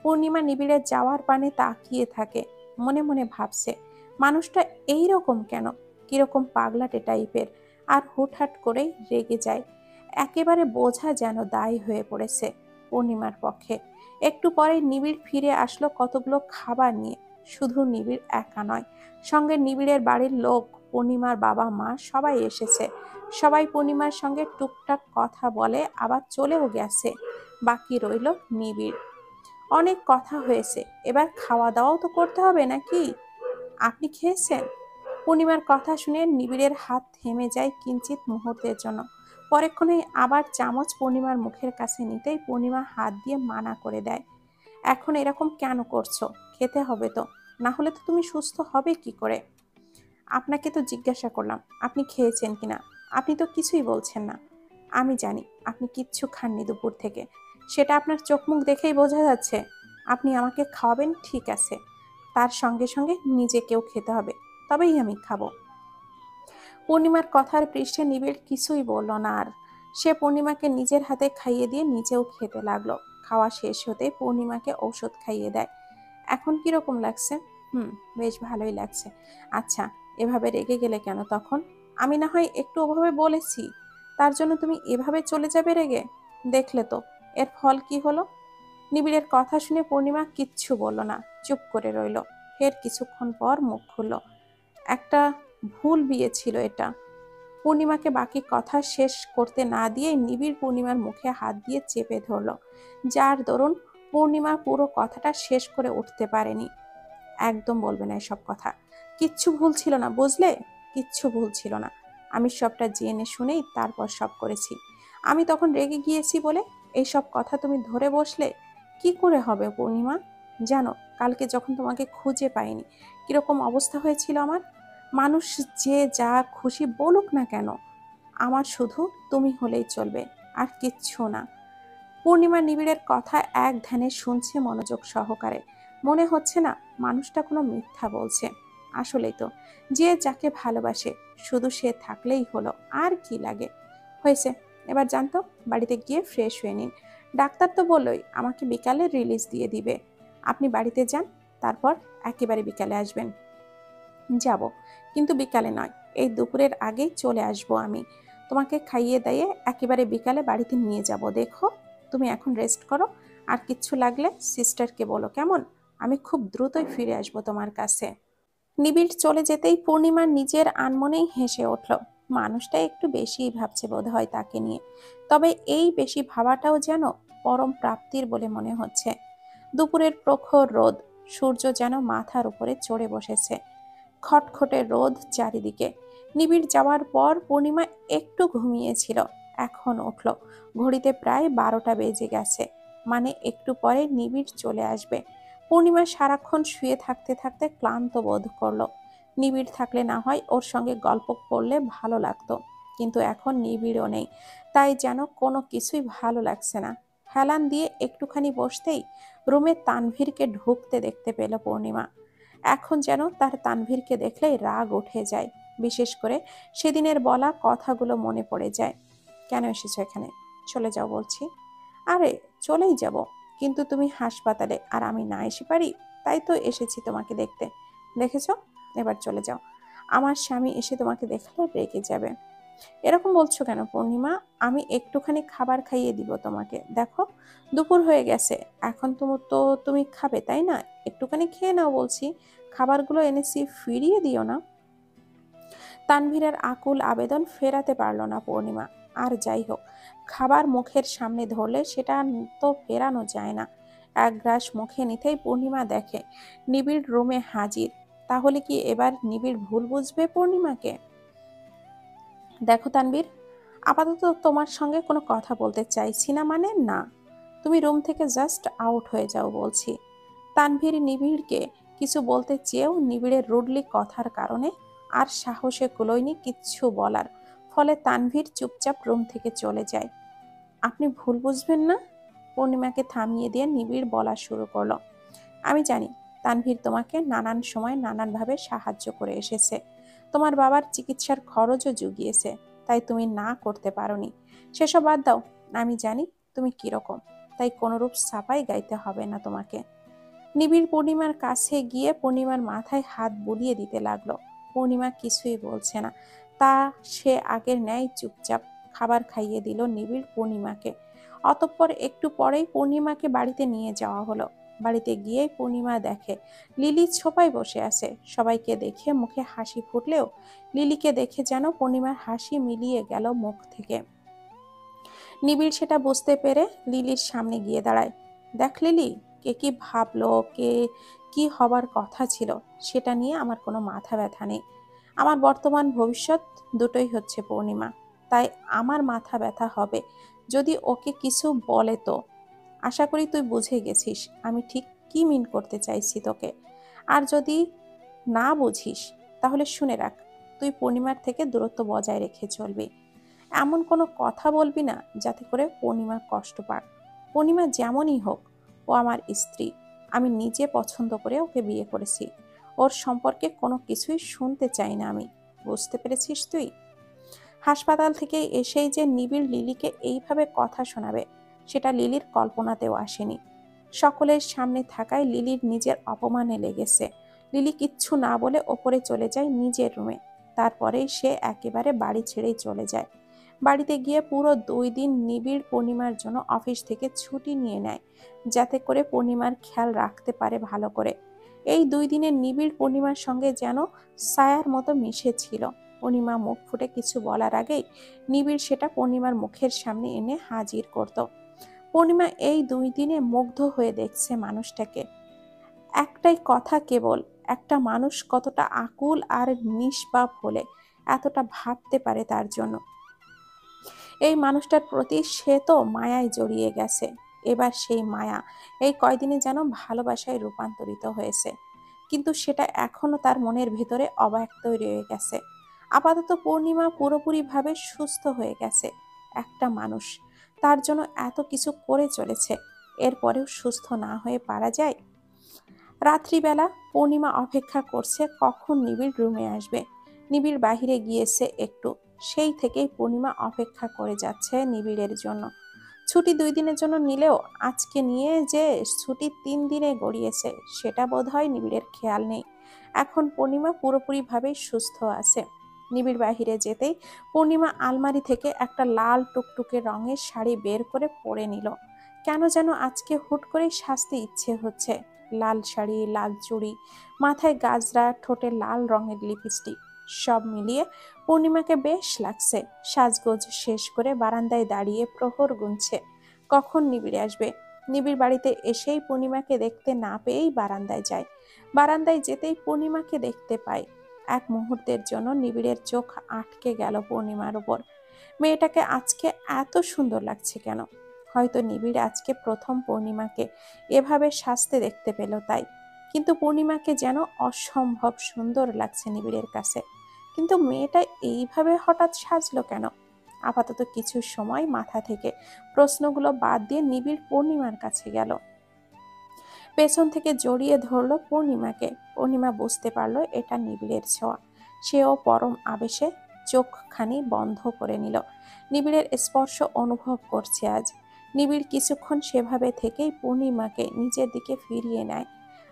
পূর্ণিমা নিবিড়ের যাওয়ার পানে তাকিয়ে থাকে। মনে মনে ভাবছে, মানুষটা এইরকম কেন? কিরকম পাগলাটে টাইপের। আর হুটহাট করেই রেগে যায়। একেবারে বোঝা যেন দায়ী হয়ে পড়েছে পূর্ণিমার পক্ষে। একটু পরে নিবিড় ফিরে আসলো কতগুলো খাবার নিয়ে। শুধু নিবিড় একা নয়, সঙ্গে নিবিড়ের বাড়ির লোক, পূর্ণিমার বাবা মা সবাই এসেছে। সবাই পূর্ণিমার সঙ্গে টুকটাক কথা বলে আবার চলেও গেছে। বাকি রইল নিবিড়। অনেক কথা হয়েছে, এবার খাওয়া দাওয়াও তো করতে হবে নাকি? আপনি খেয়েছেন? পূর্ণিমার কথা শুনে নিবিড়ের হাত থেমে যায় কিঞ্চিত মুহূর্তের জন্য। পরেক্ষণেই আবার চামচ পূর্ণিমার মুখের কাছে নিতেই পূর্ণিমা হাত দিয়ে মানা করে দেয়। এখন এরকম কেন করছো? খেতে হবে তো, না হলে তো তুমি সুস্থ হবে কি করে? আপনাকে তো জিজ্ঞাসা করলাম আপনি খেয়েছেন কিনা। আপনি তো কিছুই বলছেন না। আমি জানি আপনি কিচ্ছু খাননি দুপুর থেকে। সেটা আপনার চোখ মুখ দেখেই বোঝা যাচ্ছে। আপনি আমাকে খাওয়াবেন ঠিক আছে, তার সঙ্গে সঙ্গে নিজেকেও খেতে হবে, তবেই আমি খাবো। পূর্ণিমার কথার পৃষ্ঠে নিবিড় কিছুই বলল না আর। সে পূর্ণিমাকে নিজের হাতে খাইয়ে দিয়ে নিজেও খেতে লাগলো। খাওয়া শেষ হতেই পূর্ণিমাকে ঔষধ খাইয়ে দেয়। এখন কিরকম লাগছে? বেশ ভালোই লাগছে। আচ্ছা, এভাবে রেগে গেলে কেন তখন? আমি না হয় একটু ওভাবে বলেছি, তার জন্য তুমি এভাবে চলে যাবে রেগে? দেখলে তো এর ফল কি হলো। নিবিড়ের কথা শুনে পূর্ণিমা কিচ্ছু বলল না, চুপ করে রইল। ফের কিছুক্ষণ পর মুখ খুলল। একটা ভুল বিয়ে ছিল এটা। পূর্ণিমাকে বাকি কথা শেষ করতে না দিয়ে নিবিড় পূর্ণিমার মুখে হাত দিয়ে চেপে ধরল, যার দরুন পূর্ণিমা পুরো কথাটা শেষ করে উঠতে পারেনি। একদম বলবে না এসব কথা। কিচ্ছু ভুল ছিল না, বুঝলে? কিচ্ছু ভুল ছিল না। আমি সবটা জেনে শুনেই তারপর সব করেছি। আমি তখন রেগে গিয়েছি বলে এইসব কথা তুমি ধরে বসলে? কি করে হবে পূর্ণিমা? জানো, কালকে যখন তোমাকে খুঁজে পাইনি কিরকম অবস্থা হয়েছিল আমার। মানুষ যে যা খুশি বলুক না কেন, আমার শুধু তুমি হলেই চলবে, আর কিচ্ছু না। পূর্ণিমা নিবিড়ের কথা এক ধ্যানে শুনছে মনোযোগ সহকারে। মনে হচ্ছে না মানুষটা কোনো মিথ্যা বলছে। আসলেই তো, যে যাকে ভালোবাসে শুধু সে থাকলেই হলো, আর কি লাগে। হয়েছে, এবার জানতো বাড়িতে গিয়ে ফ্রেশ হয়ে নিন। ডাক্তার তো বললই আমাকে বিকালে রিলিজ দিয়ে দিবে। আপনি বাড়িতে যান, তারপর একেবারে বিকালে আসবেন। যাব, কিন্তু বিকালে নয়, এই দুপুরের আগেই চলে আসবো আমি। তোমাকে খাইয়ে দিয়ে একেবারে বিকালে বাড়িতে নিয়ে যাব। দেখো, তুমি এখন রেস্ট করো। আর কিচ্ছু লাগলে সিস্টারকে বলো, কেমন? আমি খুব দ্রুতই ফিরে আসবো তোমার কাছে। নিবিড় চলে যেতেই পূর্ণিমা নিজের আনমনেই হেসে উঠল। মানুষটা একটু বেশিই ভাবছে বোধহয় তাকে নিয়ে। তবে এই বেশি ভাবাটাও যেন পরম প্রাপ্তির বলে মনে হচ্ছে। দুপুরের প্রখর রোদ, সূর্য যেন মাথার উপরে চড়ে বসেছে। খটখটে রোদ চারিদিকে। নিবিড় যাওয়ার পর পূর্ণিমা একটু ঘুমিয়েছিল, এখন উঠল। ঘড়িতে প্রায় 12টা বেজে গেছে, মানে একটু পরে নিবিড় চলে আসবে। পূর্ণিমা সারাক্ষণ শুয়ে থাকতে থাকতে ক্লান্ত বোধ করলো। নিবিড় থাকলে না হয় ওর সঙ্গে গল্প করলে ভালো লাগতো, কিন্তু এখন নিবিড়ও নেই, তাই যেন কোনো কিছুই ভালো লাগছে না। হেলান দিয়ে একটুখানি বসতেই রুমে তানভীরকে ঢুকতে দেখতে পেল পূর্ণিমা। এখন যেন তার তানভীরকে দেখলেই রাগ উঠে যায়, বিশেষ করে সেদিনের বলা কথাগুলো মনে পড়ে যায়। কেন এসেছো এখানে? চলে যাও বলছি। আরে, চলেই যাব, কিন্তু তুমি হাসপাতালে আর আমি না এসে পারি? তাই তো এসেছি তোমাকে দেখতে। দেখেছো, এবার চলে যাও। আমার স্বামী এসে তোমাকে দেখলে রেগে যাবে। এরকম বলছো কেন পূর্ণিমা? আমি একটুখানি খাবার খাইয়ে দিব তোমাকে। দেখো, দুপুর হয়ে গেছে, এখন তুমি খাবে তাই না? একটুখানি খেয়ে নাও বলছি। খাবারগুলো এনেছি, ফিরিয়ে দিও না। তানভীরের আকুল আবেদন ফেরাতে পারল না পূর্ণিমা। আর যাই হোক, খাবার মুখের সামনে ধরলে সেটা তো ফেরানো যায় না। এক গ্রাস মুখে নিতেই পূর্ণিমা দেখে নিবিড় রুমে হাজির। তাহলে কি এবার নিবিড় ভুল বুঝবে পূর্ণিমাকে? দেখো তানভীর, আপাতত তোমার সঙ্গে কোনো কথা বলতে চাইছি না, মানে না। তুমি রুম থেকে জাস্ট আউট হয়ে যাও বলছি। তানভীর নিবিড়কে কিছু বলতে চেয়েও নিবিড়ের রুডলি কথার কারণে আর সাহসে কুলোয়নি কিচ্ছু বলার। ফলে তানভীর চুপচাপ রুম থেকে চলে যায়। আপনি ভুল বুঝবেন না, পূর্ণিমাকে থামিয়ে দিয়ে নিবিড় বলা শুরু করলো। আমি জানি তানভীর তোমাকে নানান সময় নানানভাবে সাহায্য করে এসেছে, তোমার বাবার চিকিৎসার খরচও জুগিয়েছে, তাই তুমি না করতে পারোনি। সেসব বাদ দাও, আমি জানি তুমি কিরকম, তাই কোনোরূপ সাফাই গাইতে হবে না তোমাকে। নিবিড় পূর্ণিমার কাছে গিয়ে পূর্ণিমার মাথায় হাত বুলিয়ে দিতে লাগলো। পূর্ণিমা কিছুই বলছে না, তা সে আগের ন্যায় চুপচাপ। খাবার খাইয়ে দিল নিবিড় পূর্ণিমাকে। অতঃপর একটু পরেই পূর্ণিমাকে বাড়িতে নিয়ে যাওয়া হলো। বাড়িতে গিয়েই পূর্ণিমা দেখে লিলি ছোপায় বসে আছে। সবাইকে দেখে মুখে হাসি ফুটলেও লিলিকে দেখে যেন পূর্ণিমার হাসি মিলিয়ে গেল মুখ থেকে। নিবিড় সেটা বুঝতে পেরে লিলির সামনে গিয়ে দাঁড়ায়। দেখ লিলি, কে কি ভাবলো, কে কি হবার কথা ছিল, সেটা নিয়ে আমার কোনো মাথা ব্যথা নেই। আমার বর্তমান ভবিষ্যৎ দুটোই হচ্ছে পূর্ণিমা। তাই আমার মাথা ব্যথা হবে যদি ওকে কিছু বলে তো। আশা করি তুই বুঝে গেছিস আমি ঠিক কি মিন করতে চাইছি তোকে। আর যদি না বুঝিস তাহলে শুনে রাখ, তুই পূর্ণিমার থেকে দূরত্ব বজায় রেখে চলবি। এমন কোনো কথা বলবি না যাতে করে পূর্ণিমা কষ্ট পাক। পূর্ণিমা যেমনই হোক, ও আমার স্ত্রী। আমি নিজে পছন্দ করে ওকে বিয়ে করেছি। ওর সম্পর্কে কোনো কিছুই শুনতে চাই না আমি। বুঝতে পেরেছিস তুই? হাসপাতাল থেকে এসেই যে নিবিড় লিলিকে এইভাবে কথা শোনাবে, সেটা লিলির কল্পনাতেও আসেনি। সকলের সামনে থাকায় লিলির নিজের অপমানে লেগেছে। লিলি কিচ্ছু না বলে ওপরে চলে যায় নিজের রুমে। তারপরেই সে একেবারে বাড়ি ছেড়েই চলে যায়। বাড়িতে গিয়ে পুরো 2 দিন নিবিড় পূর্ণিমার জন্য অফিস থেকে ছুটি নিয়ে নেয়, যাতে করে পূর্ণিমার খেয়াল রাখতে পারে ভালো করে। এই 2 দিনে নিবিড় পূর্ণিমার সঙ্গে যেন ছায়ার মতো মিশে ছিল। পূর্ণিমা মুখ ফুটে কিছু বলার আগেই নিবিড় সেটা পূর্ণিমার মুখের সামনে এনে হাজির করত। পূর্ণিমা এই 2 দিনে মুগ্ধ হয়ে দেখছে মানুষটাকে। একটাই কথা কেবল, একটা মানুষ কতটা আকুল আর নিষ্পাপ হলে এতটা ভাবতে পারে তার জন্য। এই মানুষটার প্রতি সে তো মায়ায় জড়িয়ে গেছে। এবার সেই মায়া এই কয়দিনে যেন ভালোবাসায় রূপান্তরিত হয়েছে, কিন্তু সেটা এখনো তার মনের ভেতরে অব্যক্তই রয়ে গেছে। আপাতত পূর্ণিমা পুরোপুরিভাবে সুস্থ হয়ে গেছে। একটা মানুষ তার জন্য এত কিছু করে চলেছে, এরপরেও সুস্থ না হয়ে পারা যায়? রাত্রিবেলা পূর্ণিমা অপেক্ষা করছে কখন নিবিড় রুমে আসবে। নিবিড় বাহিরে গিয়েছে একটু, সেই থেকেই পূর্ণিমা অপেক্ষা করে যাচ্ছে নিবিড়ের জন্য। ছুটি 2 দিনের জন্য নিলেও আজকে নিয়ে যে ছুটি 3 দিনে গড়িয়েছে সেটা বোধহয় নিবিড়ের খেয়াল নেই। এখন পূর্ণিমা পুরোপুরিভাবে সুস্থ আছে। নিবিড় বাহিরে যেতেই পূর্ণিমা আলমারি থেকে একটা লাল টুকটুকে রঙের শাড়ি বের করে পরে নিল। কেন যেন আজকে হুট করেই সাজতে ইচ্ছে হচ্ছে। লাল শাড়ি, লাল চুড়ি, মাথায় গাজরা, ঠোঁটে লাল রঙের লিপস্টিক, সব মিলিয়ে পূর্ণিমাকে বেশ লাগছে। সাজগোজ শেষ করে বারান্দায় দাঁড়িয়ে প্রহর গুনছে কখন নিবিড় আসবে। নিবিড় বাড়িতে এসেই পূর্ণিমাকে দেখতে না পেয়েই বারান্দায় যায়। বারান্দায় যেতেই পূর্ণিমাকে দেখতে পায়। এক মুহূর্তের জন্য নিবিড়ের চোখ আটকে গেল পূর্ণিমার উপর। মেয়েটাকে আজকে এত সুন্দর লাগছে কেন? হয়তো নিবিড় আজকে প্রথম পূর্ণিমাকে এভাবে সাজতে দেখতে পেল তাই। কিন্তু পূর্ণিমাকে যেন অসম্ভব সুন্দর লাগছে নিবিড়ের কাছে। কিন্তু মেয়েটা এইভাবে হঠাৎ সাজলো কেন? আপাতত কিছু সময় মাথা থেকে প্রশ্নগুলো বাদ দিয়ে নিবিড় পূর্ণিমার কাছে গেল। পেছন থেকে জড়িয়ে ধরলো পূর্ণিমাকে। পূর্ণিমা বুঝতে পারলো এটা নিবিড়ের ছোঁয়া। সেও পরম আবেশে চোখখানি বন্ধ করে নিল। নিবিড়ের স্পর্শ অনুভব করছে আজ। নিবিড় কিছুক্ষণ সেভাবে থেকেই পূর্ণিমাকে নিজের দিকে ফিরিয়ে নেয়।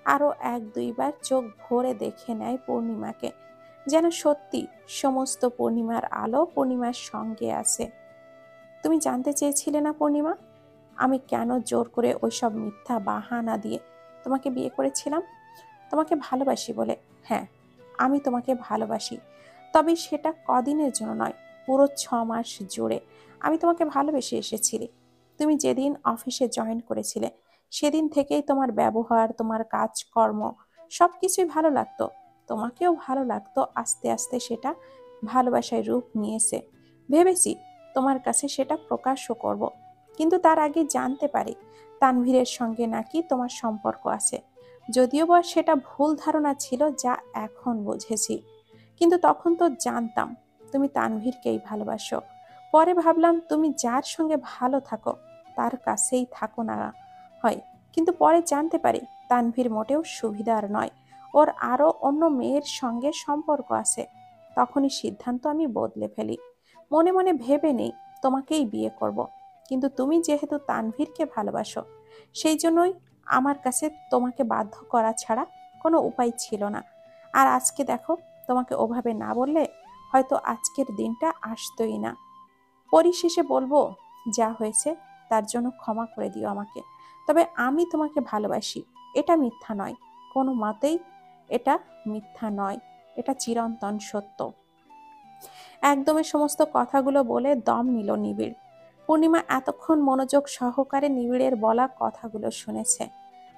আরো এক দুইবার চোখ ভরে দেখে নেয় পূর্ণিমাকে, যেন সত্যি সমস্ত পূর্ণিমার আলো পূর্ণিমার সঙ্গে আছে। তুমি জানতে চেয়েছিলে না পূর্ণিমা, আমি কেন জোর করে ওইসব মিথ্যা বাহানা দিয়ে তোমাকে বিয়ে করেছিলাম? তোমাকে ভালোবাসি বলে। হ্যাঁ, আমি তোমাকে ভালোবাসি, তবে সেটা কদিনের জন্য নয়, পুরো 6 মাস জুড়ে আমি তোমাকে ভালোবেসে এসেছি। তুমি যেদিন অফিসে জয়েন করেছিলে সেদিন থেকেই তোমার ব্যবহার, তোমার কাজকর্ম সবকিছুই ভালো লাগতো। তোমাকেও ভালো লাগতো। আস্তে আস্তে সেটা ভালোবাসায় রূপ নিয়েছে। ভেবেছি তোমার কাছে সেটা প্রকাশও করব, কিন্তু তার আগে জানতে পারি তানভীরের সঙ্গে নাকি তোমার সম্পর্ক আছে। যদিও বা সেটা ভুল ধারণা ছিল, যা এখন বুঝেছি। কিন্তু তখন তো জানতাম তুমি তানভীরকেই ভালোবাসো। পরে ভাবলাম তুমি যার সঙ্গে ভালো থাকো তার কাছেই থাকো না হয়। কিন্তু পরে জানতে পারি তানভীর মোটেও সুবিধার নয়, ওর আরো অন্য মেয়ের সঙ্গে সম্পর্ক আছে। তখনই সিদ্ধান্ত আমি বদলে ফেলি। মনে মনে ভেবে নেই তোমাকেই বিয়ে করব। কিন্তু তুমি যেহেতু তানভীরকে ভালোবাসো, সেই জন্যই আমার কাছে তোমাকে বাধ্য করা ছাড়া কোনো উপায় ছিল না। আর আজকে দেখো, তোমাকে ওভাবে না বললে হয়তো আজকের দিনটা আসতোই না। পরিশেষে বলবো, যা হয়েছে তার জন্য ক্ষমা করে দিও আমাকে। তবে আমি তোমাকে ভালোবাসি, এটা মিথ্যা নয়, কোনো মতেই এটা মিথ্যা নয়, এটা চিরন্তন সত্য। একদমই সমস্ত কথাগুলো বলে দম নিল নিবিড়। পূর্ণিমা এতক্ষণ মনোযোগ সহকারে নিবিড়ের বলা কথাগুলো শুনেছে।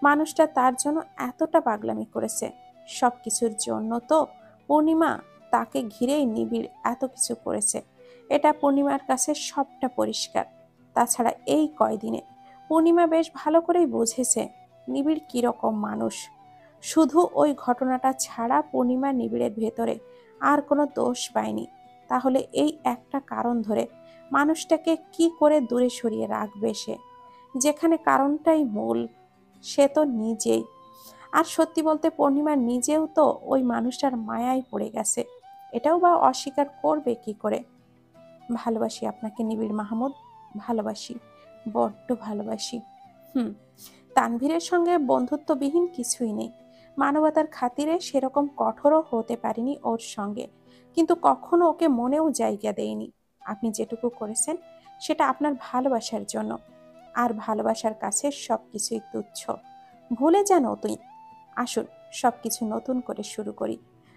মানুষটা তার জন্য এতটা পাগলামি করেছে, সবকিছুর জন্য তো পূর্ণিমা তাকে ঘিরেই নিবিড় এত কিছু করেছে। এটা পূর্ণিমার কাছে সবটা পরিষ্কার। তাছাড়া এই কয়দিনে পূর্ণিমা বেশ ভালো করেই বুঝেছে নিবিড় কিরকম মানুষ। শুধু ওই ঘটনাটা ছাড়া পূর্ণিমা নিবিড়ের ভেতরে আর কোনো দোষ পায়নি। তাহলে এই একটা কারণ ধরে মানুষটাকে কি করে দূরে সরিয়ে রাখবে সে, যেখানে কারণটাই মূল সে তো নিজেই। আর সত্যি বলতে পূর্ণিমা নিজেও তো ওই মানুষটার মায়ায় পড়ে গেছে, এটাও বা অস্বীকার করবে কি করে। ভালোবাসি আপনাকে নিবিড় মাহমুদ, ভালোবাসি, বড্ড ভালোবাসি। হুম, তানভীরের সঙ্গে বন্ধুত্ববিহীন কিছুই নেই। মানবতার খাতিরে সেরকম কঠোরও হতে পারিনি ওর সঙ্গে, কিন্তু কখনো ওকে মনেও জায়গা দেয়নি। আপনি যেটুকু করেছেন সেটা আপনার ভালোবাসার জন্য, আর ভালোবাসার কাছে সবকিছুই তুচ্ছ। ভুলে যান তুই। আসুন সবকিছু নতুন করে শুরু করি।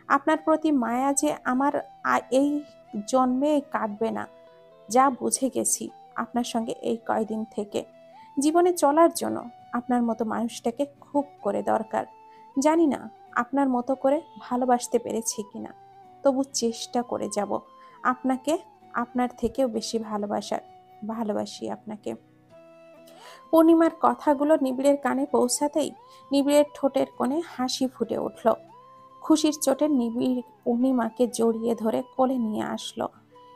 আপনার প্রতি মায়া যে আমার এই জন্মে কাটবে না, যা বুঝে গেছি আপনার সঙ্গে এই কয়দিন থেকে। জীবনে চলার জন্য আপনার মতো মানুষটাকে খুব করে দরকার। জানি না আপনার মতো করে ভালোবাসতে পেরেছি কিনা, তবু চেষ্টা করে যাব আপনাকে আপনার থেকেও বেশি ভালোবাসার। ভালোবাসি আপনাকে। পূর্ণিমার কথাগুলো নিবিড়ের কানে পৌঁছাতেই নিবিড়ের ঠোঁটের কোণে হাসি ফুটে উঠল। খুশির চোটে নিবিড় পূর্ণিমাকে জড়িয়ে ধরে কোলে নিয়ে আসলো।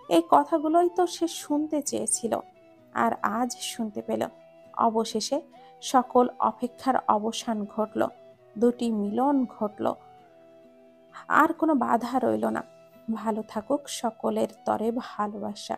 এই কথাগুলোই তো সে শুনতে চেয়েছিল, আর আজ শুনতে পেল। অবশেষে সকল অপেক্ষার অবসান ঘটল, দুটি মিলন ঘটল। আর কোনো বাধা রইল না। ভালো থাকুক সকলের তরে ভালোবাসা।